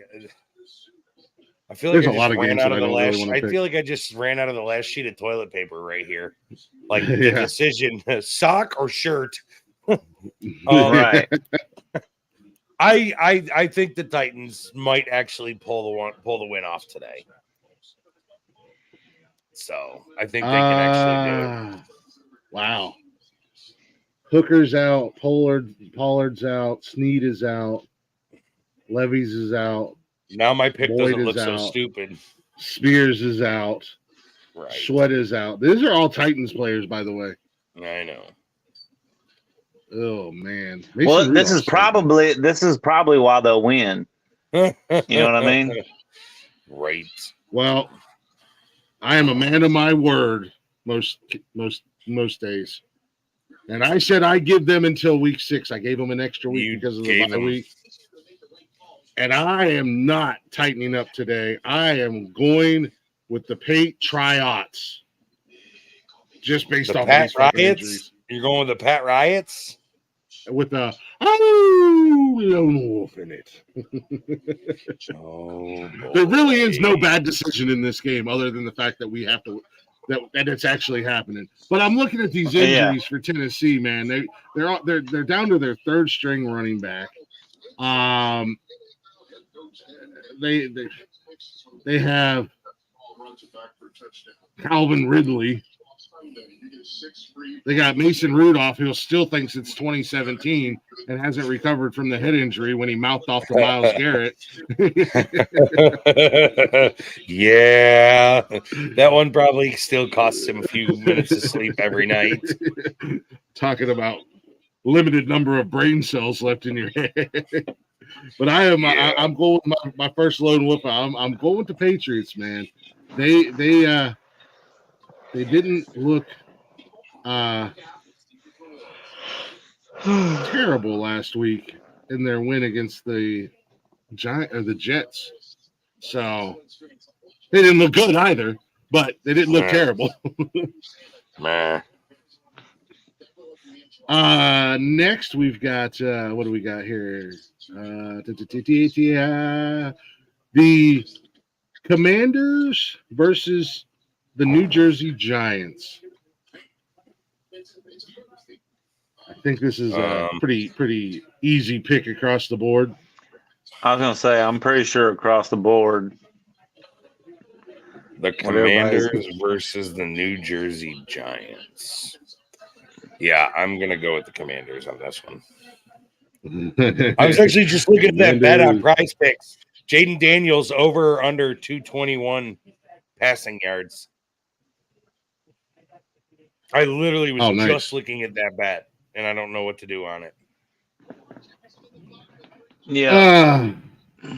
I feel like I feel like I just ran out of the last sheet of toilet paper right here. Like the decision: sock or shirt. Right. I think the Titans might actually pull the win off today. So I think they can actually do it. Wow. Hooker's out, Pollard's out, Snead is out, Levy's is out. Now my pick Boyd doesn't look is so out. stupid. Spears is out. Right. Sweat is out. These are all Titans players, by the way. I know. Oh man. This is probably why they'll win. You know what I mean? Right. Well, I am a man of my word most days. And I said I give them until week 6. I gave them an extra week because of the bye week. And I am not tightening up today. I am going with the Patriots. Just based off Pat of these Riots? injuries. You're going with the Pat Riots? With a lone wolf in it. There really is no bad decision in this game other than the fact that we have to that it's actually happening. But I'm looking at these injuries for Tennessee, man. They're down to their 3rd string running back. They have Calvin Ridley. They got Mason Rudolph, who still thinks it's 2017 and hasn't recovered from the head injury when he mouthed off to Myles Garrett. Yeah, that one probably still costs him a few minutes of sleep every night. Talking about limited number of brain cells left in your head. But I'm going with my first lone wolf. I'm going with the Patriots, man. They didn't look terrible last week in their win against the Jets. So they didn't look good either, but they didn't look terrible. Next we've got what do we got here? The Commanders versus the New Jersey Giants. I think this is a pretty easy pick across the board. I was going to say, I'm pretty sure across the board. The Commanders versus the New Jersey Giants. Yeah, I'm going to go with the Commanders on this one. I was actually just looking at that bet on Prize Picks. Jaden Daniels over or under 221 passing yards. I literally was just looking at that bet, and I don't know what to do on it. Yeah. I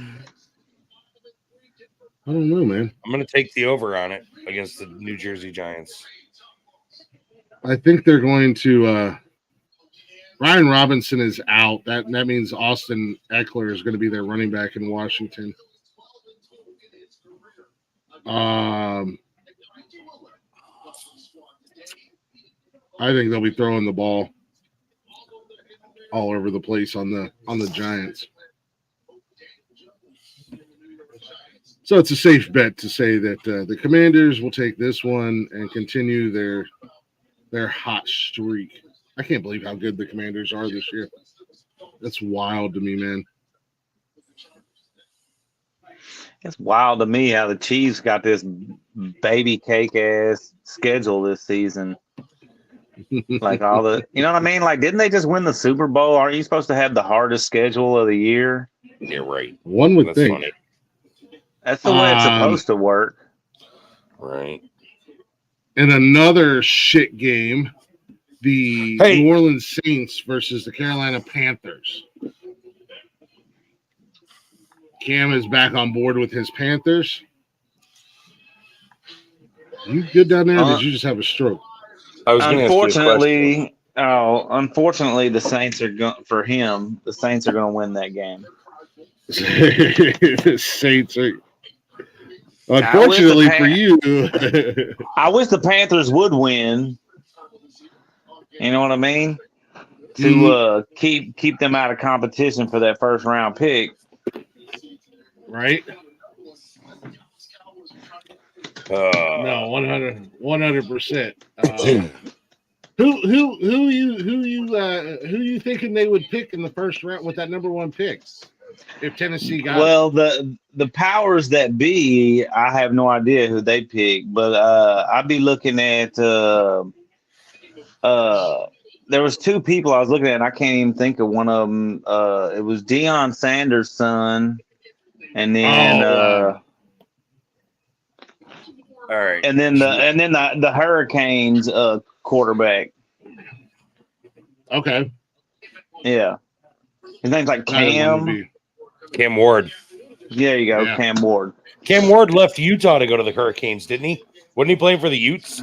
don't know, man. I'm going to take the over on it against the New Jersey Giants. I think they're going to Ryan Robinson is out. That means Austin Eckler is going to be their running back in Washington. I think they'll be throwing the ball all over the place on the Giants. So it's a safe bet to say that the Commanders will take this one and continue their hot streak. I can't believe how good the Commanders are this year. That's wild to me, man. It's wild to me how the Chiefs got this baby cake ass schedule this season. Like all the, you know what I mean? Like, didn't they just win the Super Bowl? Aren't you supposed to have the hardest schedule of the year? You're right. One would think. Funny. That's the way it's supposed to work. Right. In another shit game, the New Orleans Saints versus the Carolina Panthers. Cam is back on board with his Panthers. You good down there, or did you just have a stroke? I was unfortunately, the Saints are going for him. The Saints are going to win that game. The Saints are. Unfortunately for you, I wish the Panthers would win. You know what I mean? To keep them out of competition for that first round pick. Right? No, 100%. Who you thinking they would pick in the first round with that number one pick? If Tennessee got the powers that be, I have no idea who they pick, but I'd be looking at there was two people I was looking at, and I can't even think of one of them. It was Deion Sanders' son, and then all right, and then the Hurricanes quarterback. Okay. Yeah. His name's like Cam Ward. There you go, yeah. Cam Ward. Cam Ward left Utah to go to the Hurricanes, didn't he? Wasn't he playing for the Utes?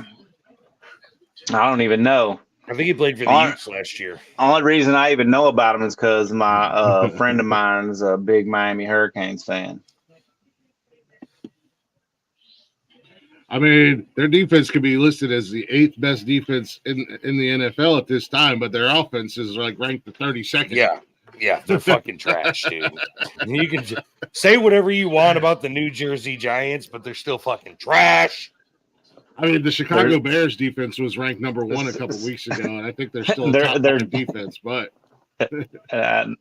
I don't even know. I think he played for the Utes last year. Only reason I even know about him is because my friend of mine is a big Miami Hurricanes fan. I mean, their defense could be listed as the 8th best defense in the NFL at this time, but their offense is like ranked the 32nd. Yeah, they're fucking trash, dude. You can say whatever you want about the New Jersey Giants, but they're still fucking trash. I mean, the Chicago Bears defense was ranked number 1 a couple weeks ago, and I think they're still top defense. But I'm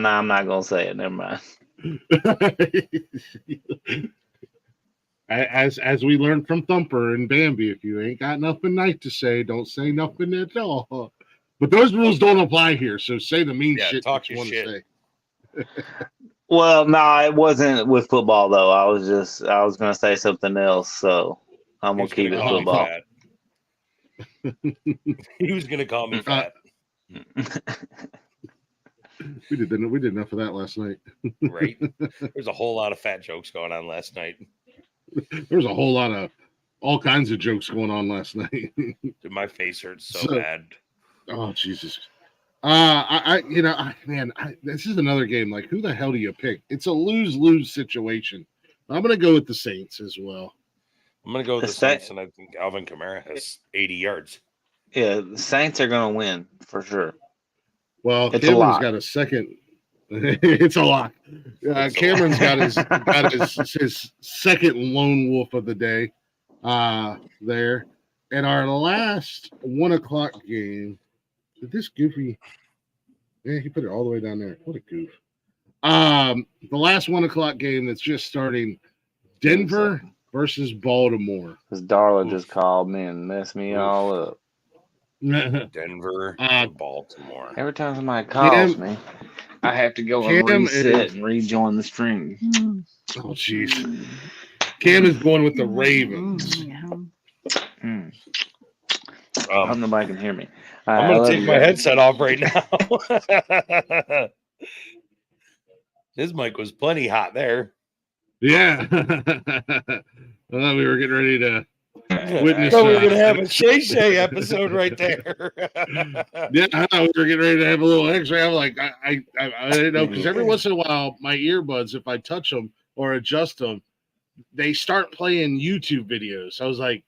not gonna say it. Never mind. As we learned from Thumper and Bambi, if you ain't got nothing nice to say, don't say nothing at all. But those rules don't apply here, so say the mean shit talk you your want shit. to say. Well, no, it wasn't with football though. I was gonna say something else, so I'm gonna keep it football. He was gonna call me fat. We did enough of that last night. Right? There's a whole lot of fat jokes going on last night. There's a whole lot of all kinds of jokes going on last night. Dude, my face hurts so bad. Oh Jesus! This is another game. Like, who the hell do you pick? It's a lose-lose situation. I'm gonna go with the Saints as well. I'm gonna go with the Saints, and I think Alvin Kamara has 80 yards. Yeah, the Saints are gonna win for sure. Well, Cameron's got a second. It's a lot. Cameron's got his second lone wolf of the day there. And our last 1 o'clock game. Did this goofy? Yeah, he put it all the way down there. What a goof. The last 1 o'clock game that's just starting. Denver versus Baltimore. Because Darla just called me and messed me all up. Denver, Baltimore. Every time somebody calls me, I have to go and reset and rejoin the string. Oh, jeez. Cam is going with the Ravens. I hope nobody can hear me. I'm going to take my headset off right now. His mic was plenty hot there. Yeah. I thought we were getting ready to witness. So we're going to have a Shay Shay episode right there. Yeah, I thought we were getting ready to have a little X-ray. I'm like, I didn't know, because every once in a while, my earbuds, if I touch them or adjust them, they start playing YouTube videos. I was like,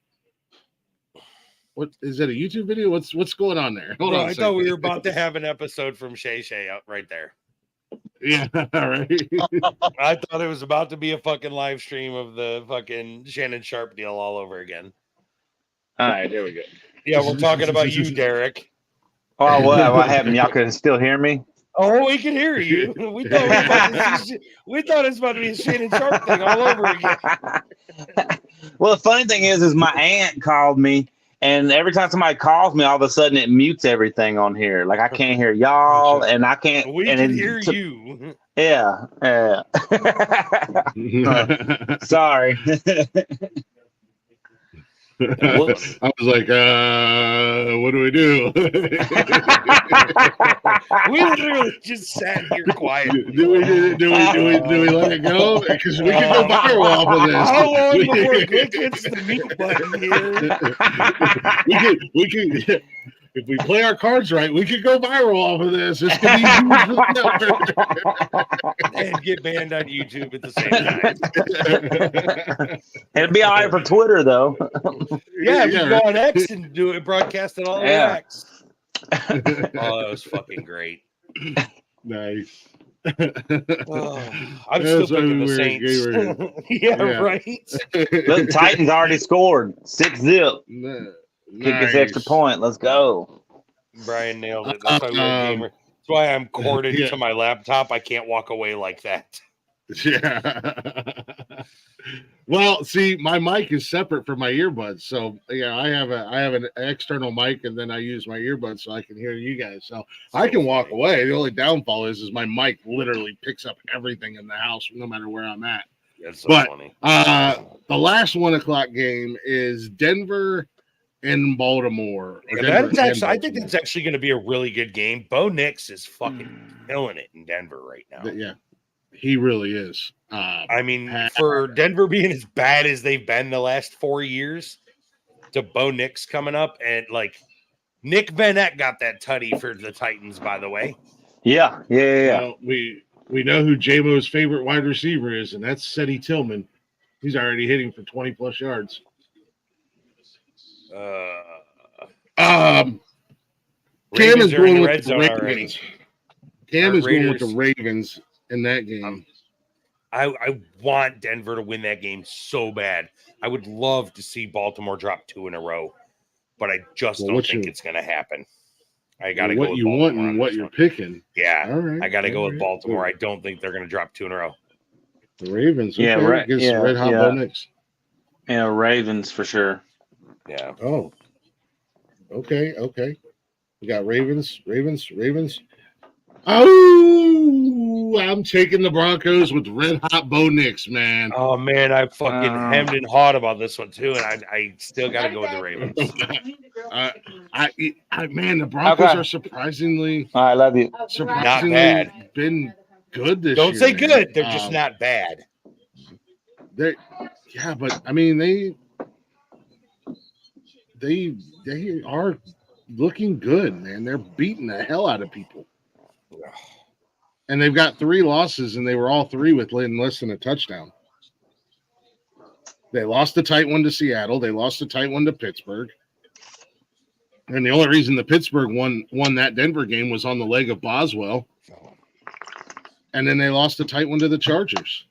What is that? A YouTube video? What's going on there? Hold on. I thought we were about to have an episode from Shay Shay up right there. Yeah, right. I thought it was about to be a fucking live stream of the fucking Shannon Sharp deal all over again. All right, there we go. Yeah, we're talking about you, Derek. Oh, what happened? Y'all can still hear me? Oh, we can hear you. We thought it was about to be a Shannon Sharp thing all over again. Well, the funny thing is my aunt called me, and every time somebody calls me, all of a sudden it mutes everything on here. Like I can't hear y'all, and I can't. We can hear you. Yeah. Sorry. Whoops. I was like, what do we do? We literally just sat here quiet. Do we let it go? Because we can go viral off of this. How long before Glick hits the mute button here? we can if we play our cards right, we could go viral off of this. This could be huge for the network. And get banned on YouTube at the same time. It'd be all right for Twitter, though. Yeah, we go on X and do it, broadcast it all on X. Oh, that was fucking great. Nice. I'm still picking the Saints. Yeah, right. Look, Titans already scored 6-0. Kick this extra point. Let's go. Brian nailed it. That's why I'm corded to my laptop. I can't walk away like that. Yeah. Well, see, my mic is separate from my earbuds, so yeah, I have an external mic, and then I use my earbuds so I can hear you guys. So I can walk away. The only downfall is my mic literally picks up everything in the house, no matter where I'm at. That's so funny. The last 1:00 game is Denver in Baltimore. I think that's actually going to be a really good game. Bo Nix is fucking killing it in Denver right now. Yeah, he really is. I mean, for Denver being as bad as they've been the last 4 years, to Bo Nix coming up, and like Nick Vannett got that tutty for the Titans, by the way. Yeah. Well, we know who J-Mo's favorite wide receiver is, and that's Seti Tillman. He's already hitting for 20+ yards. Cam is going with the Ravens. Cam is going with the Ravens in that game. I want Denver to win that game so bad. I would love to see Baltimore drop 2 in a row, but I just don't think it's going to happen. I got to go with you Baltimore want and what you're picking. Yeah, all right, I got to go with Baltimore. I don't think they're going to drop 2 in a row. The Ravens, okay. Right. Red Hot Bo Nix. Yeah, Ravens for sure. Yeah. Oh. Okay. We got Ravens. Oh, I'm taking the Broncos with Red Hot Bo Nix, man. Oh man, I fucking hemmed and hawed about this one too, and I still got to go with the Ravens. Man, the Broncos are surprisingly. I love you. Surprisingly not bad. Been good this year. Don't say good. They're just not bad. Yeah, but I mean they are looking good, man. They're beating the hell out of people. And they've got 3 losses, and they were all 3 with less than a touchdown. They lost a tight one to Seattle. They lost a tight one to Pittsburgh. And the only reason the Pittsburgh won that Denver game was on the leg of Boswell. And then they lost a tight one to the Chargers.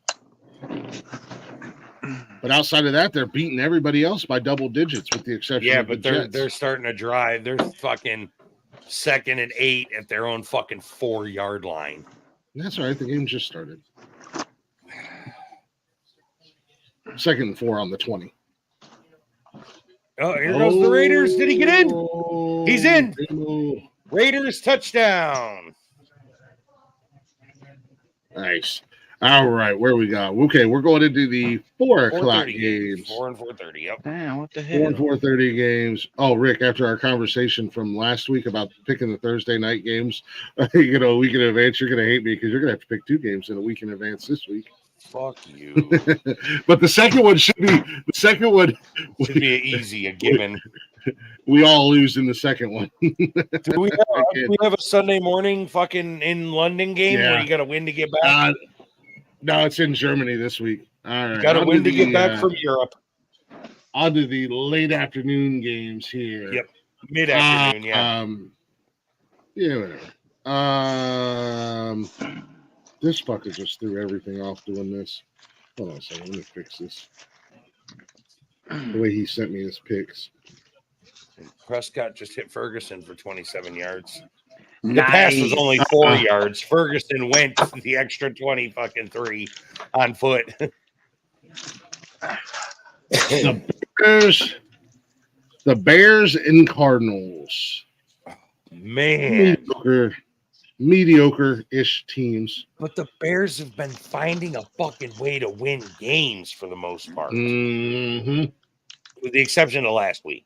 But outside of that, they're beating everybody else by double digits, with the exception of the Jets. They're starting to drive. They're fucking 2nd and 8 at their own fucking 4-yard line. That's all right. The game just started. 2nd and 4 on the 20. Oh, here goes the Raiders. Did he get in? He's in. Raiders touchdown. Nice. All right, where we got? Okay, we're going into the 4:00 games. 4 and 4:30. Yep. Damn, what the hell? 4 and 4:30 games. Oh, Rick, after our conversation from last week about picking the Thursday night games, a week in advance, you're going to hate me because you're going to have to pick 2 games in a week in advance this week. Fuck you. But the second one should be a given. We all lose in the second one. do we have a Sunday morning fucking in London game where you got to win to get back? No, it's in Germany this week. All right. Got to win to get back from Europe. on to the late afternoon games here. Yep. Mid-afternoon, Yeah, whatever. This fucker just threw everything off doing this. Hold on a second. Let me fix this. The way he sent me his picks. Prescott just hit Ferguson for 27 yards. Nice. The pass was only 4 yards. Ferguson went the extra 23 on foot. The Bears and Cardinals. Man. Mediocre-ish teams. But the Bears have been finding a fucking way to win games for the most part. Mm-hmm. With the exception of last week.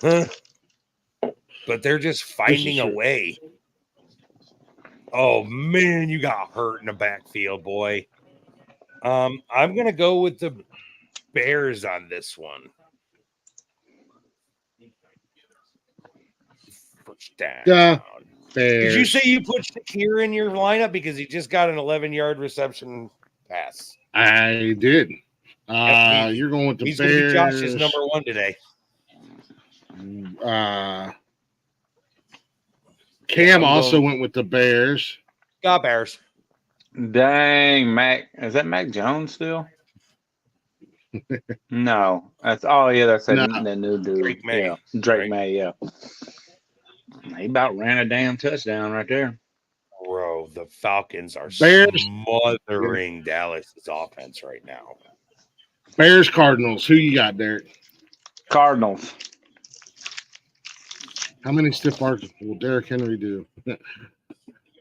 But they're just finding a way. Oh, man, you got hurt in the backfield, boy. I'm going to go with the Bears on this one. First down. Yeah. Did you say you put Shakir in your lineup because he just got an 11-yard reception pass? I did. You're going with the He's Bears. Going to be Josh's number one today. Cam also went with the Bears. Got Bears. Dang, Mac. Is that Mac Jones still? No. That's that new dude. Drake May. Yeah. Drake May, yeah. He about ran a damn touchdown right there. Bro, the Falcons are Bears. smothering Dallas's offense right now. Bears, Cardinals. Who you got, Derek? Cardinals. How many stiff arms will Derrick Henry do?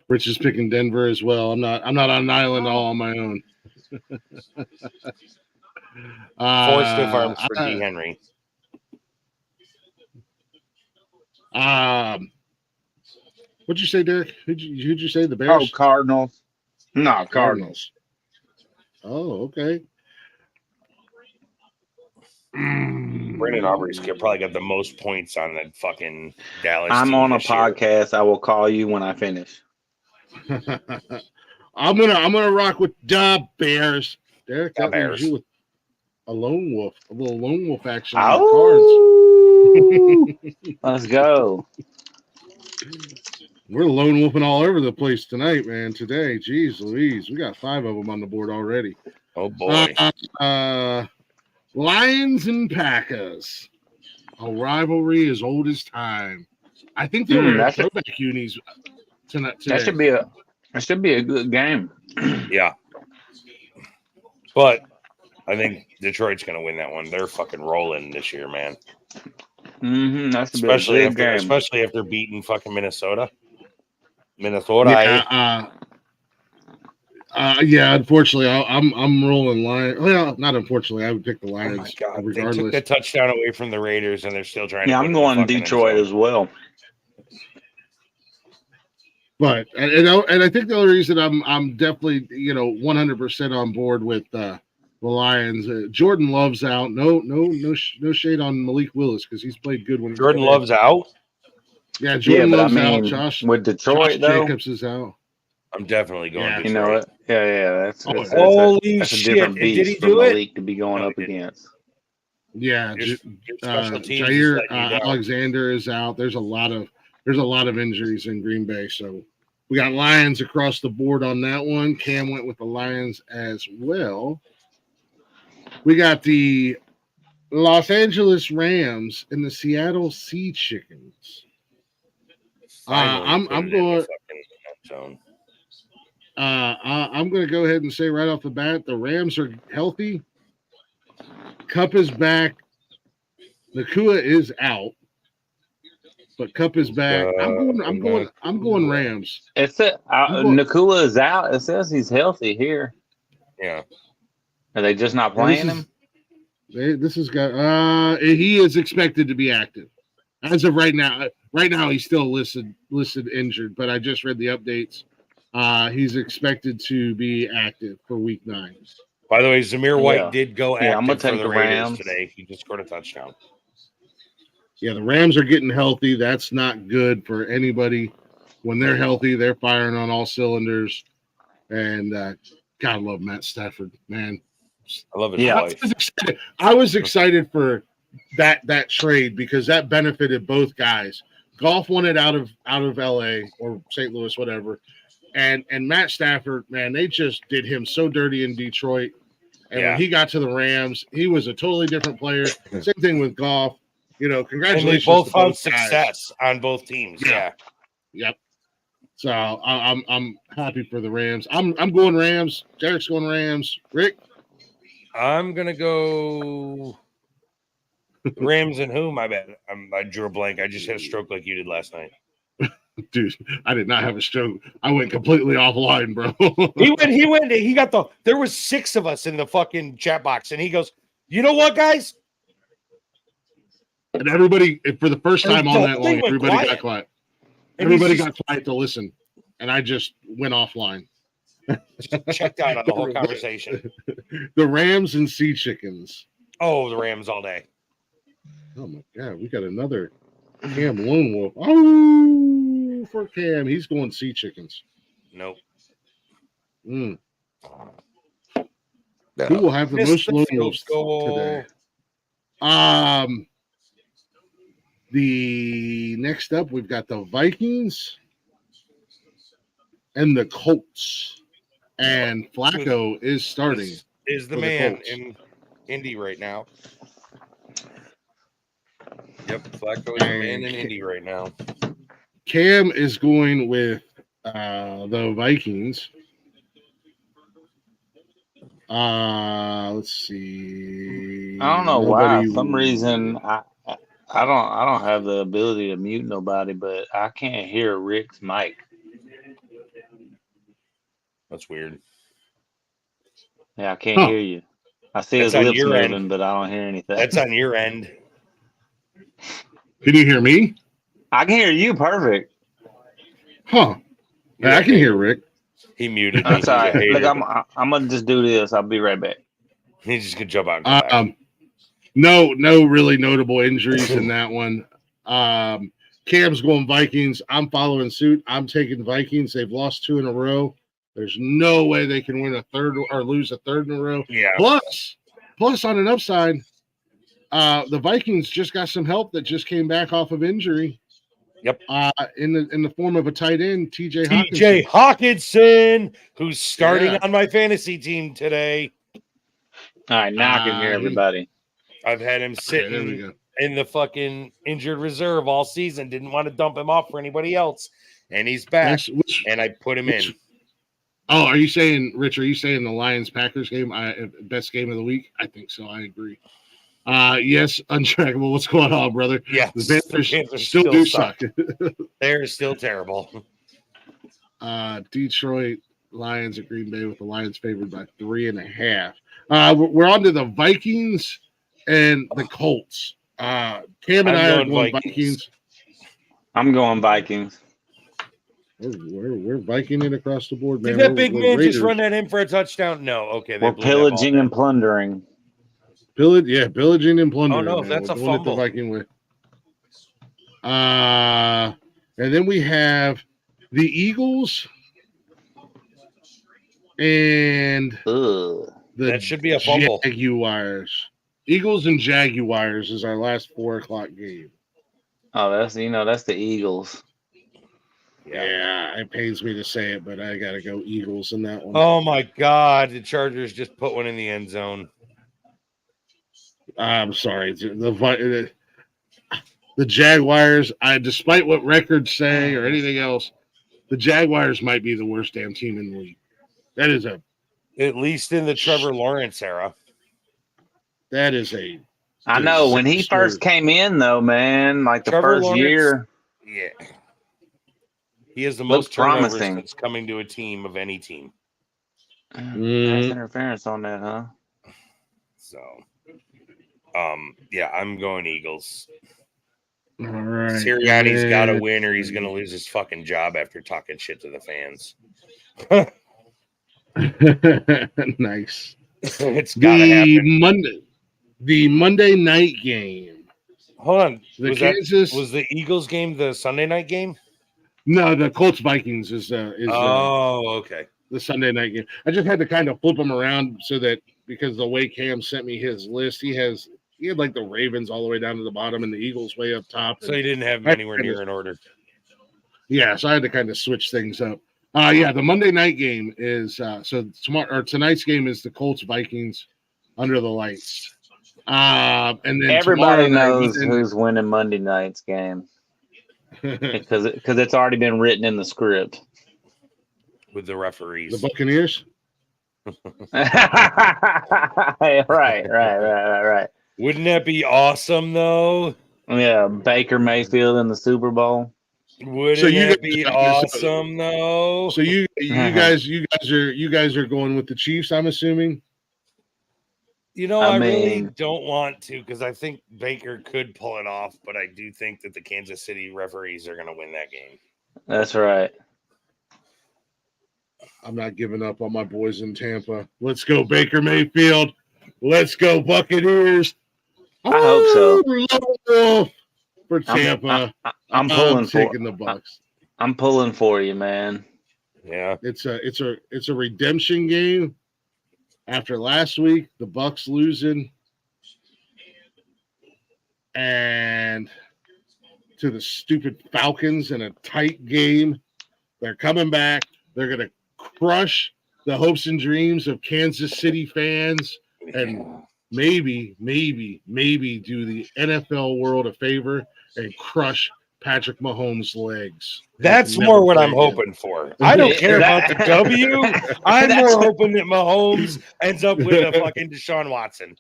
Rich is picking Denver as well. I'm not on an island all on my own. 4 stiff arms for D. Henry. What'd you say, Derek? Who'd you say? The Bears? Oh, Cardinals. No, Cardinals. Oh, okay. Brandon Aubrey's probably got the most points on that fucking Dallas. I'm on a podcast. I will call you when I finish. I'm gonna rock with the Bears. Derek, that Bears. You with a lone wolf, a little lone wolf action on the cards. Let's go. We're lone wolfing all over the place tonight, man. Today, jeez Louise, we got 5 of them on the board already. Oh boy. Lions and Packers. A rivalry as old as time. I think they were throwback unis tonight. That should be a good game. Yeah. But I think Detroit's going to win that one. They're fucking rolling this year, man. Mm-hmm. That's especially after beating fucking Minnesota. Yeah, unfortunately, I'm rolling Lions. Well, not unfortunately, I would pick the Lions. Oh my God, regardless. they took the touchdown away from the Raiders, and they're still trying. Yeah, I'm going Detroit as well. But and I think the only reason I'm definitely 100% on board with the Lions. Jordan Love's out. No shade on Malik Willis because he's played good when Jordan Love's out. Yeah, Jordan Love's out. Josh with Detroit Josh Jacobs is out. I'm definitely going. Yeah, Detroit. You know what? Yeah. That's holy that's a shit! Different beast Did he for do Malik it? to be going up against. Yeah, Jair Alexander is out. There's a lot of injuries in Green Bay, so we got Lions across the board on that one. Cam went with the Lions as well. We got the Los Angeles Rams and the Seattle Sea Chickens. I'm going. I'm going to go ahead and say right off the bat, the Rams are healthy. Kupp is back. Nakua is out, but Kupp is back. I'm going Rams. Nakua is out. It says he's healthy here. Yeah. Are they just not playing him? This is he is expected to be active as of right now. Right now, he's still listed injured, but I just read the updates. He's expected to be active for Week 9. By the way, Zamir White did go active I'm gonna take for the Raiders today. He just scored a touchdown. Yeah, the Rams are getting healthy. That's not good for anybody. When they're healthy, they're firing on all cylinders. And God, I love Matt Stafford, man. I love his Yeah. wife. I was excited for that trade because that benefited both guys. Golf wanted out of LA or St. Louis, whatever. And Matt Stafford, man, they just did him so dirty in Detroit. And when he got to the Rams, he was a totally different player. Same thing with Golf. You know, congratulations. And they both to found both success on both teams. Yeah. Yep. So I'm happy for the Rams. I'm going Rams. Derek's going Rams. Rick? I'm gonna go Rams and who? My bad. I drew a blank. I just had a stroke like you did last night. Dude, I did not have a stroke. I went completely offline, bro. He went. He got there was 6 of us in the fucking chat box, and he goes, "You know what, guys?" And everybody, for the first time all night long, everybody got quiet. Everybody got quiet to listen, and I just went offline. Just checked out on the whole conversation. The Rams and Sea Chickens. Oh, the Rams all day. Oh my God, we got another Cam Lone Wolf. Oh, for Cam, he's going Sea Chickens. Nope. Who will have the most Lone Wolves today? The next up, we've got the Vikings and the Colts. And Flacco is starting. Is the man in Indy right now. Yep, Flacco is the man in Indy right now. Cam is going with the Vikings. Let's see. I don't know why. For some reason, I don't have the ability to mute nobody, but I can't hear Rick's mic. That's weird. Yeah, I can't hear you. I see his lips moving, but I don't hear anything. That's on your end. Can you hear me? I can hear you perfect. Huh. Yeah, I can hear Rick. He muted me. That's all right. Look, I'm gonna just do this. I'll be right back. He's just gonna jump out and come back. No really notable injuries in that one. Cam's going Vikings. I'm following suit. I'm taking Vikings. They've lost 2 in a row. There's no way they can win a third or lose a third in a row. Yeah. Plus on an upside, the Vikings just got some help that just came back off of injury. Yep. In the form of a tight end, TJ Hawkinson, who's starting on my fantasy team today. All right, now I can hear everybody. I've had him sitting in the fucking injured reserve all season. Didn't want to dump him off for anybody else, and he's back. And I put him in. Oh, are you saying, Rich? Are you saying the Lions-Packers game, best game of the week? I think so. I agree. Yes, untrackable. What's going on, brother? Yeah, the Panthers still do suck. They're still terrible. Detroit Lions at Green Bay with the Lions favored by 3.5. We're on to the Vikings and the Colts. Cam and I are going Vikings. I'm going Vikings. We're Viking it across the board, man. Did that big man just run that in for a touchdown? No. Okay. We're pillaging and plundering. Pillaging and plundering. Oh, no, that's a fumble. The Viking way. And then we have the Eagles and that should be a fumble. Jaguars. Eagles and Jaguars is our last 4:00 game. Oh, that's the Eagles. Yeah, it pains me to say it, but I got to go Eagles in that one. Oh, my God. The Chargers just put one in the end zone. I'm sorry. The Jaguars, despite what records say or anything else, the Jaguars might be the worst damn team in the league. That is at least in the Trevor Lawrence era. That is a. I know when he first came in, though, man, like the Trevor first Lawrence, year. Yeah. He has the most turnovers that's coming to a team of any team. Nice interference on that, huh? So, yeah, I'm going Eagles. All right. Sirianni's got to win or he's going to lose his fucking job after talking shit to the fans. Nice. It's got to happen. The Monday night game. Hold on. Was the Eagles game the Sunday night game? No, the Colts Vikings is okay. the Sunday night game. I just had to kind of flip them around so that because the way Cam sent me his list, he had like the Ravens all the way down to the bottom and the Eagles way up top. So he didn't have them anywhere near in order. Yeah, so I had to kind of switch things up. Yeah, the Monday night game is so tomorrow or tonight's game is the Colts Vikings under the lights. And then everybody knows who's winning Monday night's game because it's already been written in the script with the referees. The Buccaneers. Right. Wouldn't that be awesome though? Yeah, Baker Mayfield in the Super Bowl. Wouldn't that be awesome though? So you guys are going with the Chiefs, I'm assuming. I really don't want to because I think Baker could pull it off, but I do think that the Kansas City referees are going to win that game. That's right. I'm not giving up on my boys in Tampa. Let's go, Baker Mayfield. Let's go, Buccaneers. I hope so. For Tampa, I'm pulling taking the Bucks. I'm pulling for you, man. Yeah, it's a redemption game. After last week, the Bucks losing, and to the stupid Falcons in a tight game, they're coming back. They're going to crush the hopes and dreams of Kansas City fans, and maybe do the NFL world a favor and crush Patrick Mahomes' legs. That's more what I'm hoping for. I don't care about the W. I'm more hoping that Mahomes ends up with a fucking Deshaun Watson.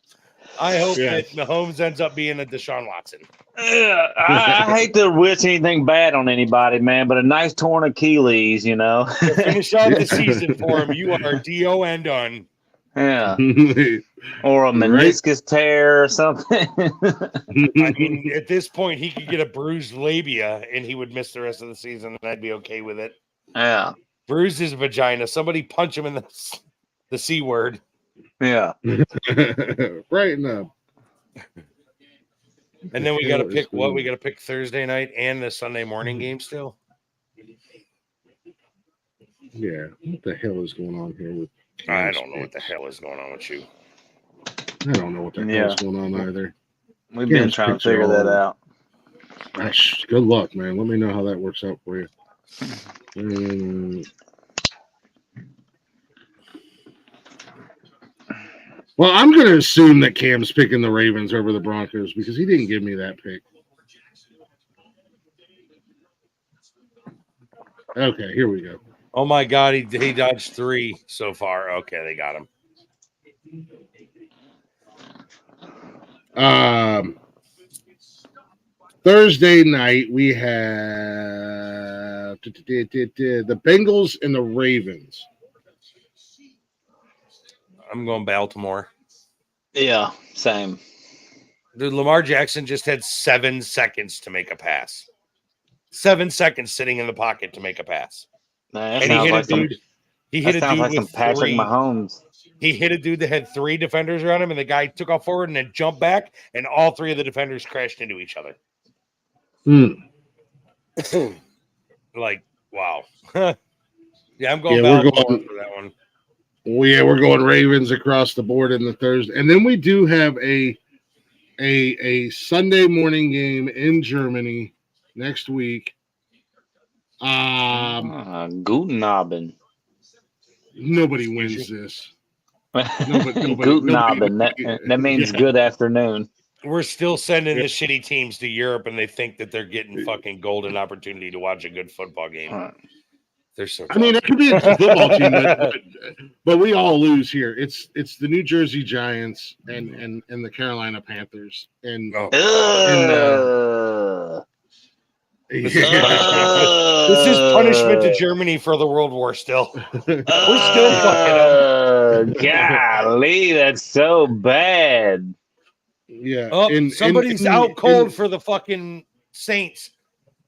I hope that Mahomes ends up being a Deshaun Watson. I hate to wish anything bad on anybody, man, but a nice torn Achilles, To finish out the season for him, you are D.O.N. done. Yeah. Or a meniscus tear or something. I mean, at this point, he could get a bruised labia and he would miss the rest of the season, and I'd be okay with it. Yeah. Bruise his vagina. Somebody punch him in the C word. Yeah. Right now. And then we got to pick what? We got to pick Thursday night and the Sunday morning game still? Yeah. What the hell is going on here with I don't know what the hell is going on with you. I don't know what the hell is going on either. We've been trying to figure that out. Gosh, good luck, man. Let me know how that works out for you. Well, I'm going to assume that Cam's picking the Ravens over the Broncos because he didn't give me that pick. Okay, here we go. Oh my God, he dodged 3 so far. Okay, they got him. Thursday night we have the Bengals and the Ravens. I'm going Baltimore. Yeah, same. Dude, Lamar Jackson just had 7 seconds to make a pass. 7 seconds sitting in the pocket to make a pass. Man, and he hit a dude with some Patrick Mahomes. He hit a dude that had 3 defenders around him, and the guy took off forward and then jumped back, and all 3 of the defenders crashed into each other. Like, wow. Yeah, I'm going Baltimore for that one. Well, yeah, we're going Ravens across the board in the Thursday. And then we do have a Sunday morning game in Germany next week. Guten Abend. Nobody wins this. Guten Abend. That means good afternoon. We're still sending the shitty teams to Europe, and they think that they're getting fucking golden opportunity to watch a good football game. They're so. I mean, it could be a good football team, but we all lose here. It's the New Jersey Giants and the Carolina Panthers and. This is punishment to Germany for the World War still. We're still fucking them. Golly, that's so bad. Yeah. Somebody's out cold for the fucking Saints.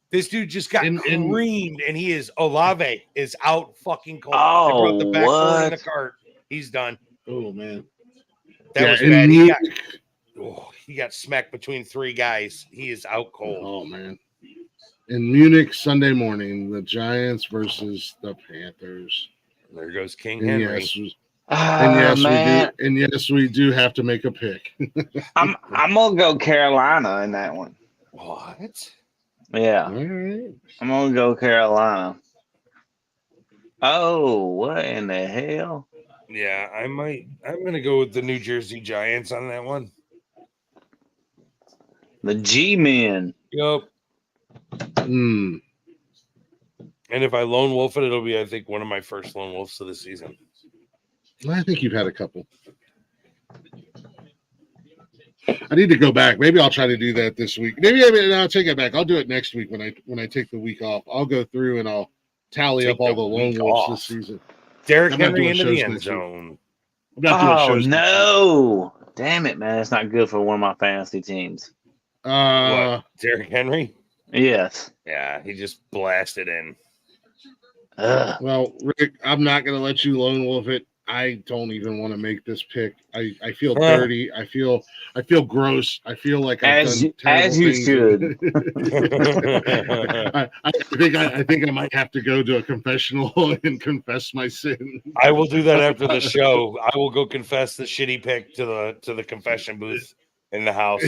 This dude just got creamed, and he is Olave is out fucking cold. Oh, they brought the back in the cart. He's done. Oh man. That was bad. He got smacked between 3 guys. He is out cold. Oh man. In Munich Sunday morning, the Giants versus the Panthers. There goes King Henry. Yes, we do have to make a pick. I'm gonna go Carolina in that one. What? Yeah. All right. I'm gonna go Carolina. Oh, what in the hell? Yeah, I'm gonna go with the New Jersey Giants on that one. The G-Men. Yep. Mm. And if I lone wolf it, it'll be, I think, one of my first lone wolves of the season. I think you've had a couple. I need to go back. Maybe I'll try to do that this week. Maybe I'll take it back. I'll do it next week when I take the week off. I'll go through and I'll tally up all the lone wolves this season. Derrick Henry into the end zone. I'm not doing shows. No! Damn it, man! It's not good for one of my fantasy teams. What? Derrick Henry? Yes. Yeah, he just blasted in. Well, Rick, I'm not going to let you lone wolf it. I don't even want to make this pick. I feel dirty. I feel gross. I feel like I've done terrible things. Should. I think I might have to go to a confessional and confess my sin. I will do that after the show. I will go confess the shitty pick to the confession booth in the house.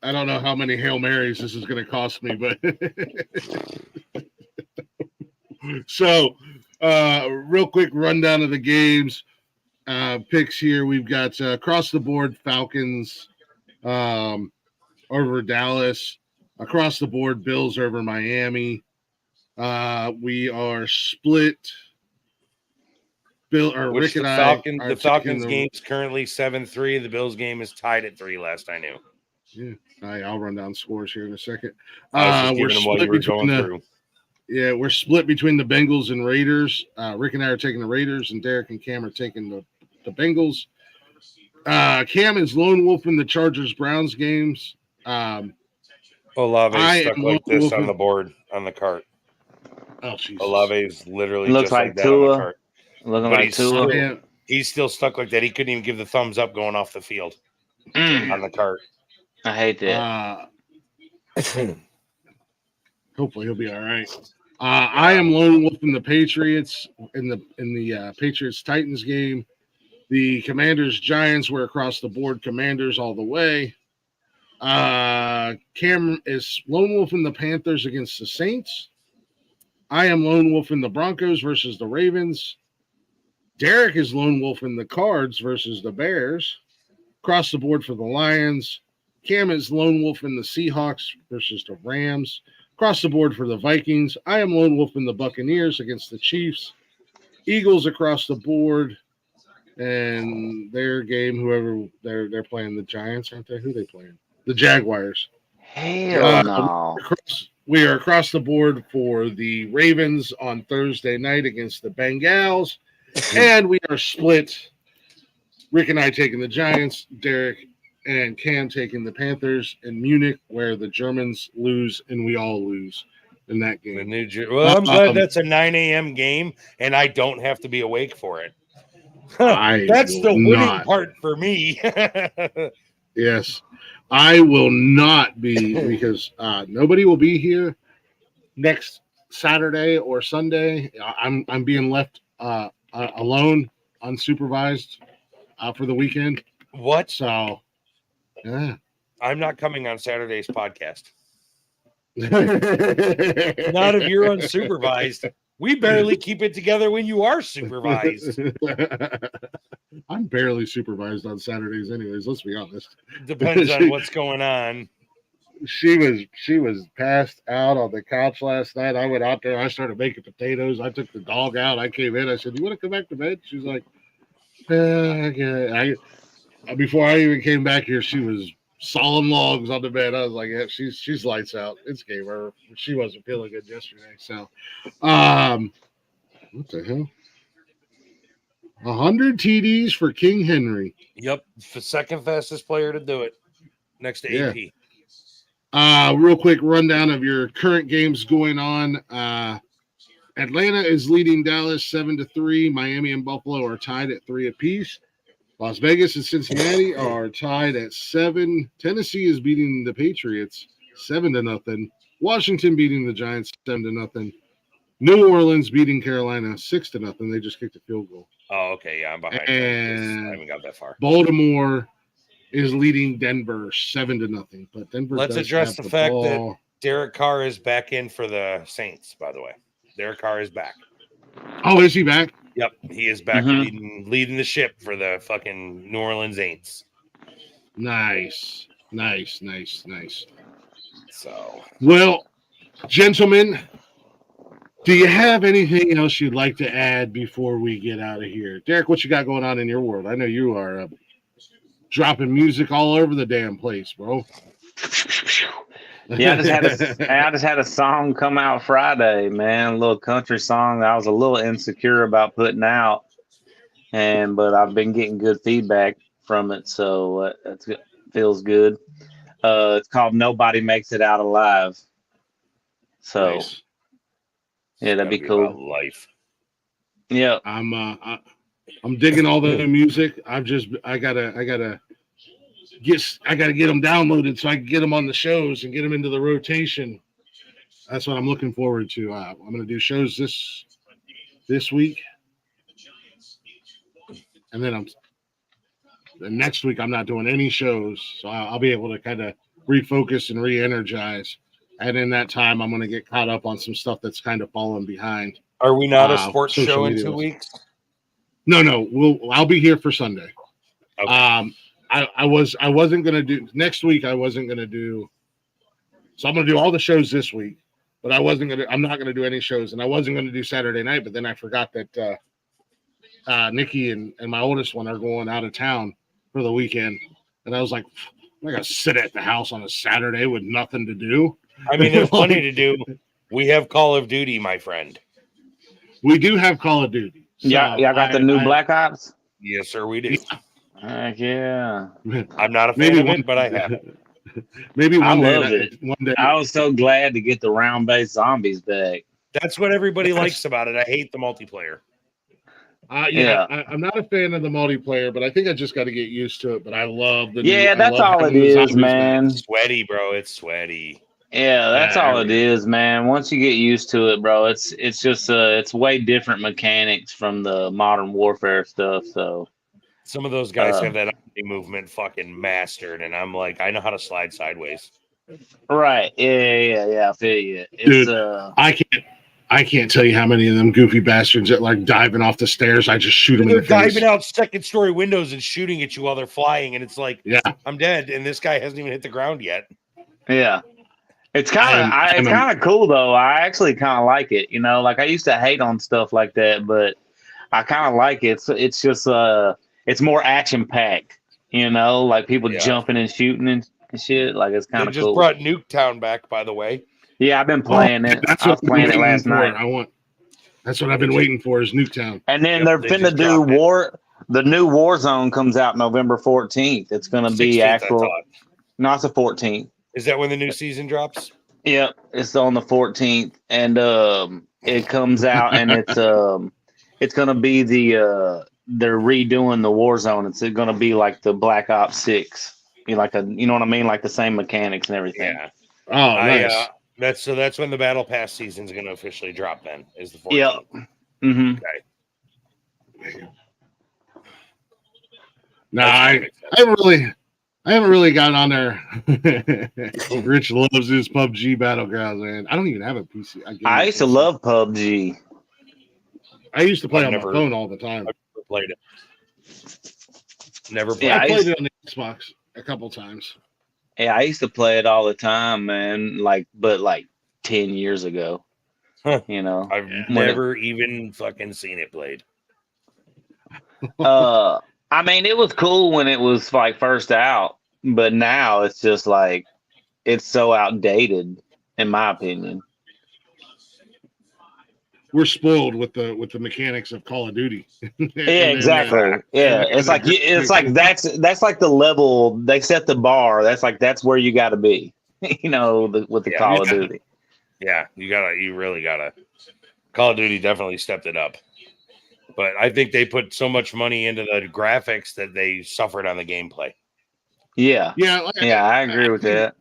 I don't know how many Hail Marys this is going to cost me, but so real quick rundown of the games. Picks here. We've got across the board Falcons over Dallas. Across the board Bills over Miami. We are split. Rick and the Falcons game's currently 7-3. The Bills game is tied at 3 last I knew. Yeah, I'll run down scores here in a second. We're split between Yeah, we're split between the Bengals and Raiders. Rick and I are taking the Raiders, and Derek and Cam are taking the Bengals. Cam is lone wolf in the Chargers-Browns games. Olave stuck like this on the board, on the cart. Oh, Jesus. Olave's literally looks just like that Tua. on the cart. Looking like Tua. He's still stuck like that. He couldn't even give the thumbs up going off the field on the cart. I hate that. Hopefully he'll be all right. I am lone wolf in the Patriots in the Patriots Titans game. The Commanders Giants were across the board. Commanders all the way. Cam is lone wolf in the Panthers against the Saints. I am lone wolf in the Broncos versus the Ravens. Derek is lone wolf in the Cards versus the Bears. Across the board for the Lions. Cam is lone wolf in the Seahawks versus the Rams. Across the board for the Vikings. I am lone wolf in the Buccaneers against the Chiefs. Eagles across the board. And their game, whoever they're playing the Giants, aren't they? Who are they playing? The Jaguars. Hell no. We are across the board for the Ravens on Thursday night against the Bengals. And we are split. Rick and I taking the Giants, Derek and Cam taking the Panthers in Munich, where the Germans lose and we all lose in that game. I'm glad that's a 9 a.m. game and I don't have to be awake for it. That's the winning part for me. Yes. I will not be, because nobody will be here next Saturday or Sunday. I'm being left alone, unsupervised for the weekend. What? So, yeah. I'm not coming on Saturday's podcast. Not if you're unsupervised. We barely keep it together when you are supervised. I'm barely supervised on Saturdays anyways, let's be honest. Depends on what's going on. She was passed out on the couch last night. I went out there, I started making potatoes. I took the dog out. I came in. I said, "You want to come back to bed?" She's like, okay. Before I even came back here, she was sawing logs on the bed. I was like, yeah, she's lights out. It's game over. She wasn't feeling good yesterday. So, what the hell? 100 TDs for King Henry. Yep, the second fastest player to do it, next to AP. Real quick rundown of your current games going on. Atlanta is leading Dallas 7-3. Miami and Buffalo are tied at 3 apiece. Las Vegas and Cincinnati are tied at 7. Tennessee is beating the Patriots 7-0. Washington beating the Giants 7-0. New Orleans beating Carolina 6-0. They just kicked a field goal. Oh, okay. Yeah, I'm behind. And I haven't got that far. Baltimore is leading Denver 7-0. But Denver. Let's address the fact that Derek Carr is back in for the Saints. By the way, Derek Carr is back. Oh, is he back? Yep, he is back leading the ship for the fucking New Orleans Saints. Nice. So, well, gentlemen, do you have anything else you'd like to add before we get out of here? Derek, what you got going on in your world? I know you are dropping music all over the damn place, bro. Yeah, I just had a song come out Friday, man. A little country song that I was a little insecure about putting out, but I've been getting good feedback from it, so it feels good. It's called "Nobody Makes It Out Alive." So, nice. Yeah, that'd be cool. Life. Yeah, I'm digging all the music. I gotta get them downloaded so I can get them on the shows and get them into the rotation. That's what I'm looking forward to. I'm going to do shows this week, and then next week I'm not doing any shows, so I'll be able to kind of refocus and re-energize. And in that time, I'm going to get caught up on some stuff that's kind of fallen behind. Are we not a sports show in 2 weeks? No. I'll be here for Sunday. Okay. I wasn't gonna do next week. I wasn't gonna do. So I'm gonna do all the shows this week, but I'm not gonna do any shows, and I wasn't gonna do Saturday night. But then I forgot that Nikki and my oldest one are going out of town for the weekend, and I was like, I gotta sit at the house on a Saturday with nothing to do. I mean, there's plenty to do. We have Call of Duty, my friend. We do have Call of Duty. So yeah, got the new Black Ops. Yes, sir, we do. Yeah. I'm not a fan of it, but I have it. Maybe one day. I was so glad to get the round-based zombies back. That's what everybody likes about it. I hate the multiplayer. I'm not a fan of the multiplayer, but I think I just got to get used to it. But I love the that's all it is, man. It's sweaty, bro. It's sweaty. Yeah, that's all it is, man. Once you get used to it, bro, it's just it's way different mechanics from the Modern Warfare stuff. So some of those guys have that movement fucking mastered, and I'm like, I know how to slide sideways. Right? Yeah. I feel you. Dude, I can't tell you how many of them goofy bastards that like diving off the stairs. I just shoot them in the face. They're diving out second-story windows and shooting at you while they're flying, and it's like, I'm dead, and this guy hasn't even hit the ground yet. Yeah. It's kind of cool though. I actually kind of like it. You know, like I used to hate on stuff like that, but I kind of like it. It's just it's more action packed. You know, like people jumping and shooting and shit. Like it's kind of cool. Just brought Nuketown back, by the way. Yeah, I've been playing it. I was playing it last night. That's what I've been waiting for is Nuketown. And then they're finna do the new Warzone comes out November 14th. It's gonna be actual. No, it's the 14th. Is that when the new season drops? Yep, it's on the 14th, and it comes out, and it's gonna be they're redoing the Warzone. It's gonna be like the Black Ops 6, you know what I mean, like the same mechanics and everything. Yeah. Oh, nice. That's when the Battle Pass season is gonna officially drop. Then is the 14th. Yep. Mm-hmm. Okay. No, I haven't really gotten on there. Rich loves his PUBG Battlegrounds, man. I don't even have a PC. I used to love PUBG. I used to play on my phone all the time. I've never played it. Never played. Yeah, I played it on the Xbox a couple times. Yeah, I used to play it all the time, man. But 10 years ago. Huh. You know, I've never even fucking seen it played. I mean, it was cool when it was like first out, but now it's just like it's so outdated, in my opinion. We're spoiled with the mechanics of Call of Duty. Yeah, exactly. Yeah, it's like that's like the level they set the bar. That's where you got to be. You know, with the Call of Duty. Yeah, you really gotta. Call of Duty definitely stepped it up. But I think they put so much money into the graphics that they suffered on the gameplay. Yeah. Yeah. I agree with that.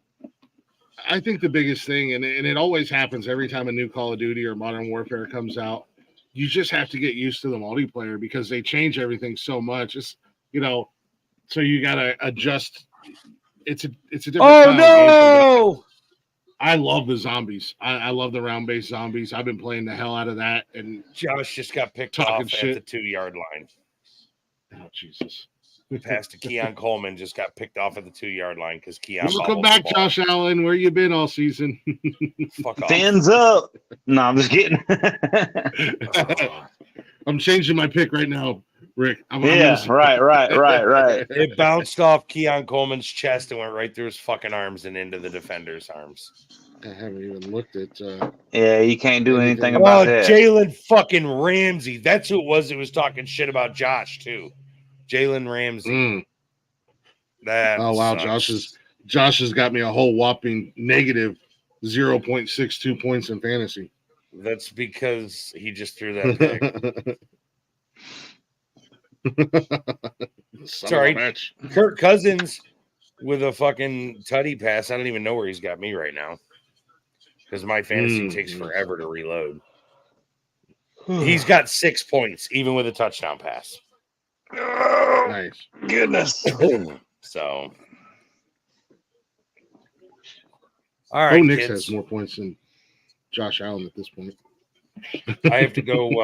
I think the biggest thing, and it always happens every time a new Call of Duty or Modern Warfare comes out, you just have to get used to the multiplayer because they change everything so much. It's so you gotta adjust. It's a different style of gameplay. But I love the zombies. I love the round-based zombies. I've been playing the hell out of that. And Josh just got picked off at the 2-yard line. Oh, Jesus. Pass to Keon Coleman just got picked off at the 2-yard line because Keon. Welcome back, Josh Allen. Where you been all season? Fuck off. Fins up. No, I'm just kidding. I'm changing my pick right now, Rick. Right. It bounced off Keon Coleman's chest and went right through his fucking arms and into the defender's arms. I haven't even looked at. Yeah, you can't do anything about that. Jalen fucking Ramsey. That's who it was. It was talking shit about Josh too. Jalen Ramsey. Oh wow, sucks. Josh has got me a whole whopping negative 0.62 points in fantasy. That's because he just threw that pick. Sorry, Kirk Cousins with a fucking tutty pass. I don't even know where he's got me right now because my fantasy takes forever to reload. He's got 6 points, even with a touchdown pass. Oh, nice. Goodness. So, all right. Nix has more points than Josh Allen at this point. I have to go.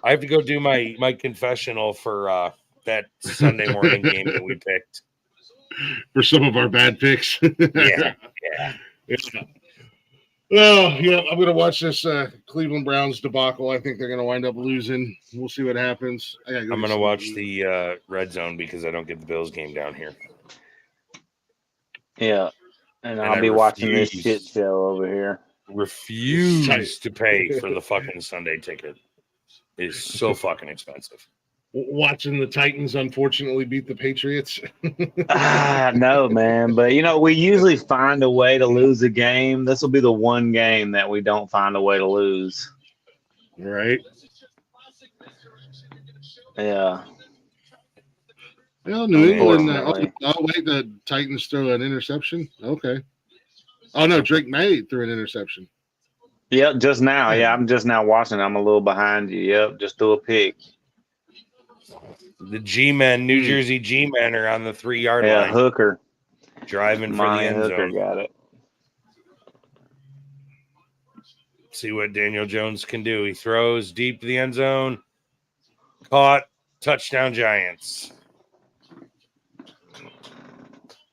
I have to go do my confessional for that Sunday morning game that we picked. For some of our bad picks. Yeah. Well, yeah, I'm going to watch this Cleveland Browns debacle. I think they're going to wind up losing. We'll see what happens. I'm going to watch the Red Zone because I don't get the Bills game down here. Yeah, and I'll be watching this shit show over here. Refuse to pay for the fucking Sunday ticket. It is so fucking expensive. Watching the Titans unfortunately beat the Patriots. No, man. But, we usually find a way to lose a game. This will be the one game that we don't find a way to lose. Right. Yeah. Well, New England. Wait, the Titans throw an interception? Okay. Oh, no, Drake May threw an interception. Yep, just now. Yeah, I'm just now watching. I'm a little behind you. Yep, just threw a pick. The G-men, New Jersey G-men are on the 3-yard line. Yeah, Hooker. Driving for the end Hooker zone. Got it. See what Daniel Jones can do. He throws deep to the end zone. Caught. Touchdown Giants.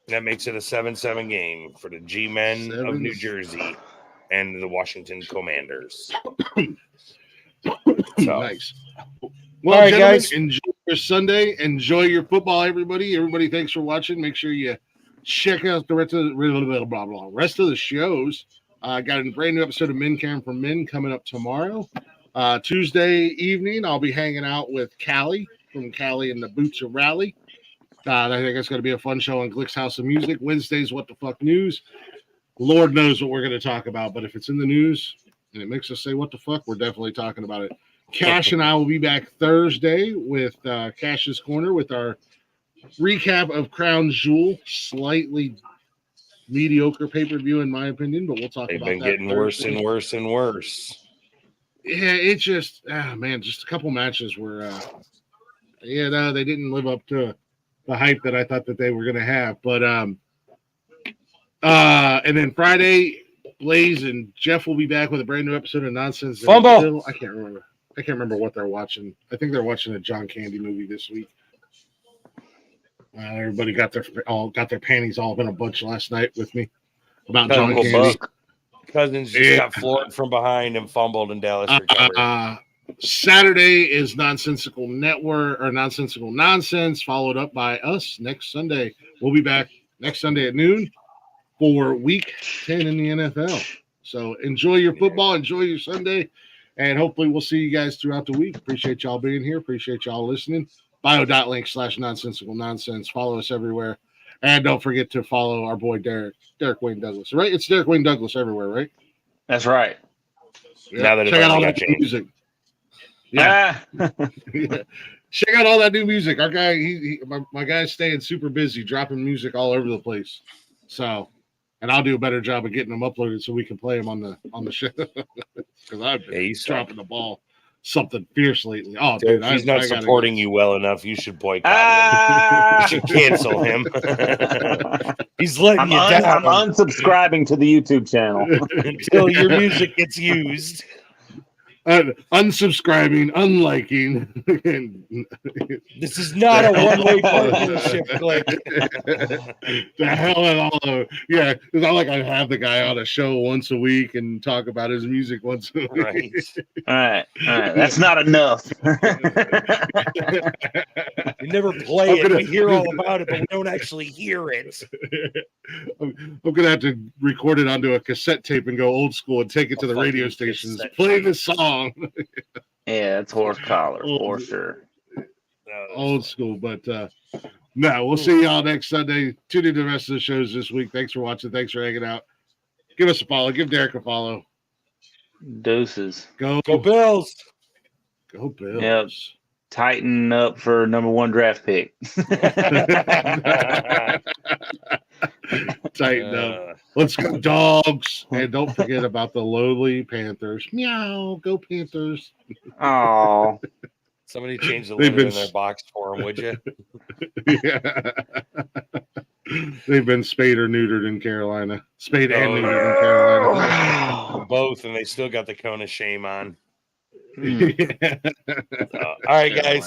That makes it a 7-7 game for the G-men of New Jersey and the Washington Commanders. Nice. Well, right, guys, enjoy your Sunday. Enjoy your football, everybody. Everybody, thanks for watching. Make sure you check out the rest of the shows. Got a brand new episode of Men Cam for Men coming up tomorrow. Tuesday evening, I'll be hanging out with Callie from Callie and the Boots of Rally. I think it's going to be a fun show on Glick's House of Music. Wednesday's What the Fuck News. Lord knows what we're going to talk about, but if it's in the news and it makes us say what the fuck, we're definitely talking about it. Cash and I will be back Thursday with Cash's Corner with our recap of Crown Jewel. Slightly mediocre pay-per-view in my opinion, but we'll talk about that. They've been getting worse and worse and worse. Yeah, it just, just a couple matches where, they didn't live up to the hype that I thought that they were going to have. But, and then Friday, Blaze and Jeff will be back with a brand new episode of Nonsense. Fumble. I can't remember what they're watching. I think they're watching a John Candy movie this week. Everybody got their panties all up in a bunch last night with me about John Candy. Cousins just got floored from behind and fumbled, and Dallas recovered. Saturday is Nonsensical Network or Nonsensical Nonsense, followed up by us next Sunday. We'll be back next Sunday at noon for Week 10 in the NFL. So enjoy your football, enjoy your Sunday. And hopefully we'll see you guys throughout the week. Appreciate y'all being here. Appreciate y'all listening. Bio.link/nonsensical nonsense. Follow us everywhere. And don't forget to follow our boy Derek Wayne Douglas. Right? It's Derek Wayne Douglas everywhere, right? That's right. Yeah. Now that check out all that new music. Yeah. Check out all that new music. Our guy, my guy's staying super busy, dropping music all over the place. So, and I'll do a better job of getting them uploaded so we can play them on the show. Because I've been dropping the ball something fierce lately. Oh, dude, he's not supporting you well enough. You should boycott him. You should cancel him. He's letting you down. I'm unsubscribing to the YouTube channel until your music gets used. Unsubscribing, unliking. This is not a one-way partnership, Glick. The hell and all of it. Yeah, it's not like I have the guy on a show once a week and talk about his music once a week. Right. All right. That's not enough. You never play it. We hear all about it, but we don't actually hear it. I'm gonna have to record it onto a cassette tape and go old school and take it to the radio stations. Play the song. Yeah, it's horse collar for sure. Old school, but no, we'll see y'all next Sunday. Tune in to the rest of the shows this week. Thanks for watching. Thanks for hanging out. Give us a follow. Give Derek a follow. Deuces. Go Bills. Go Bills. Yep. Tighten up for #1 draft pick. Tighten up. Let's go, dogs. And don't forget about the lowly Panthers. Meow. Go Panthers. Oh. Somebody change the litter in their box for them, would you? Yeah. They've been spayed or neutered in Carolina. Spayed and neutered in Carolina. Both, and they still got the cone of shame on. All right, guys.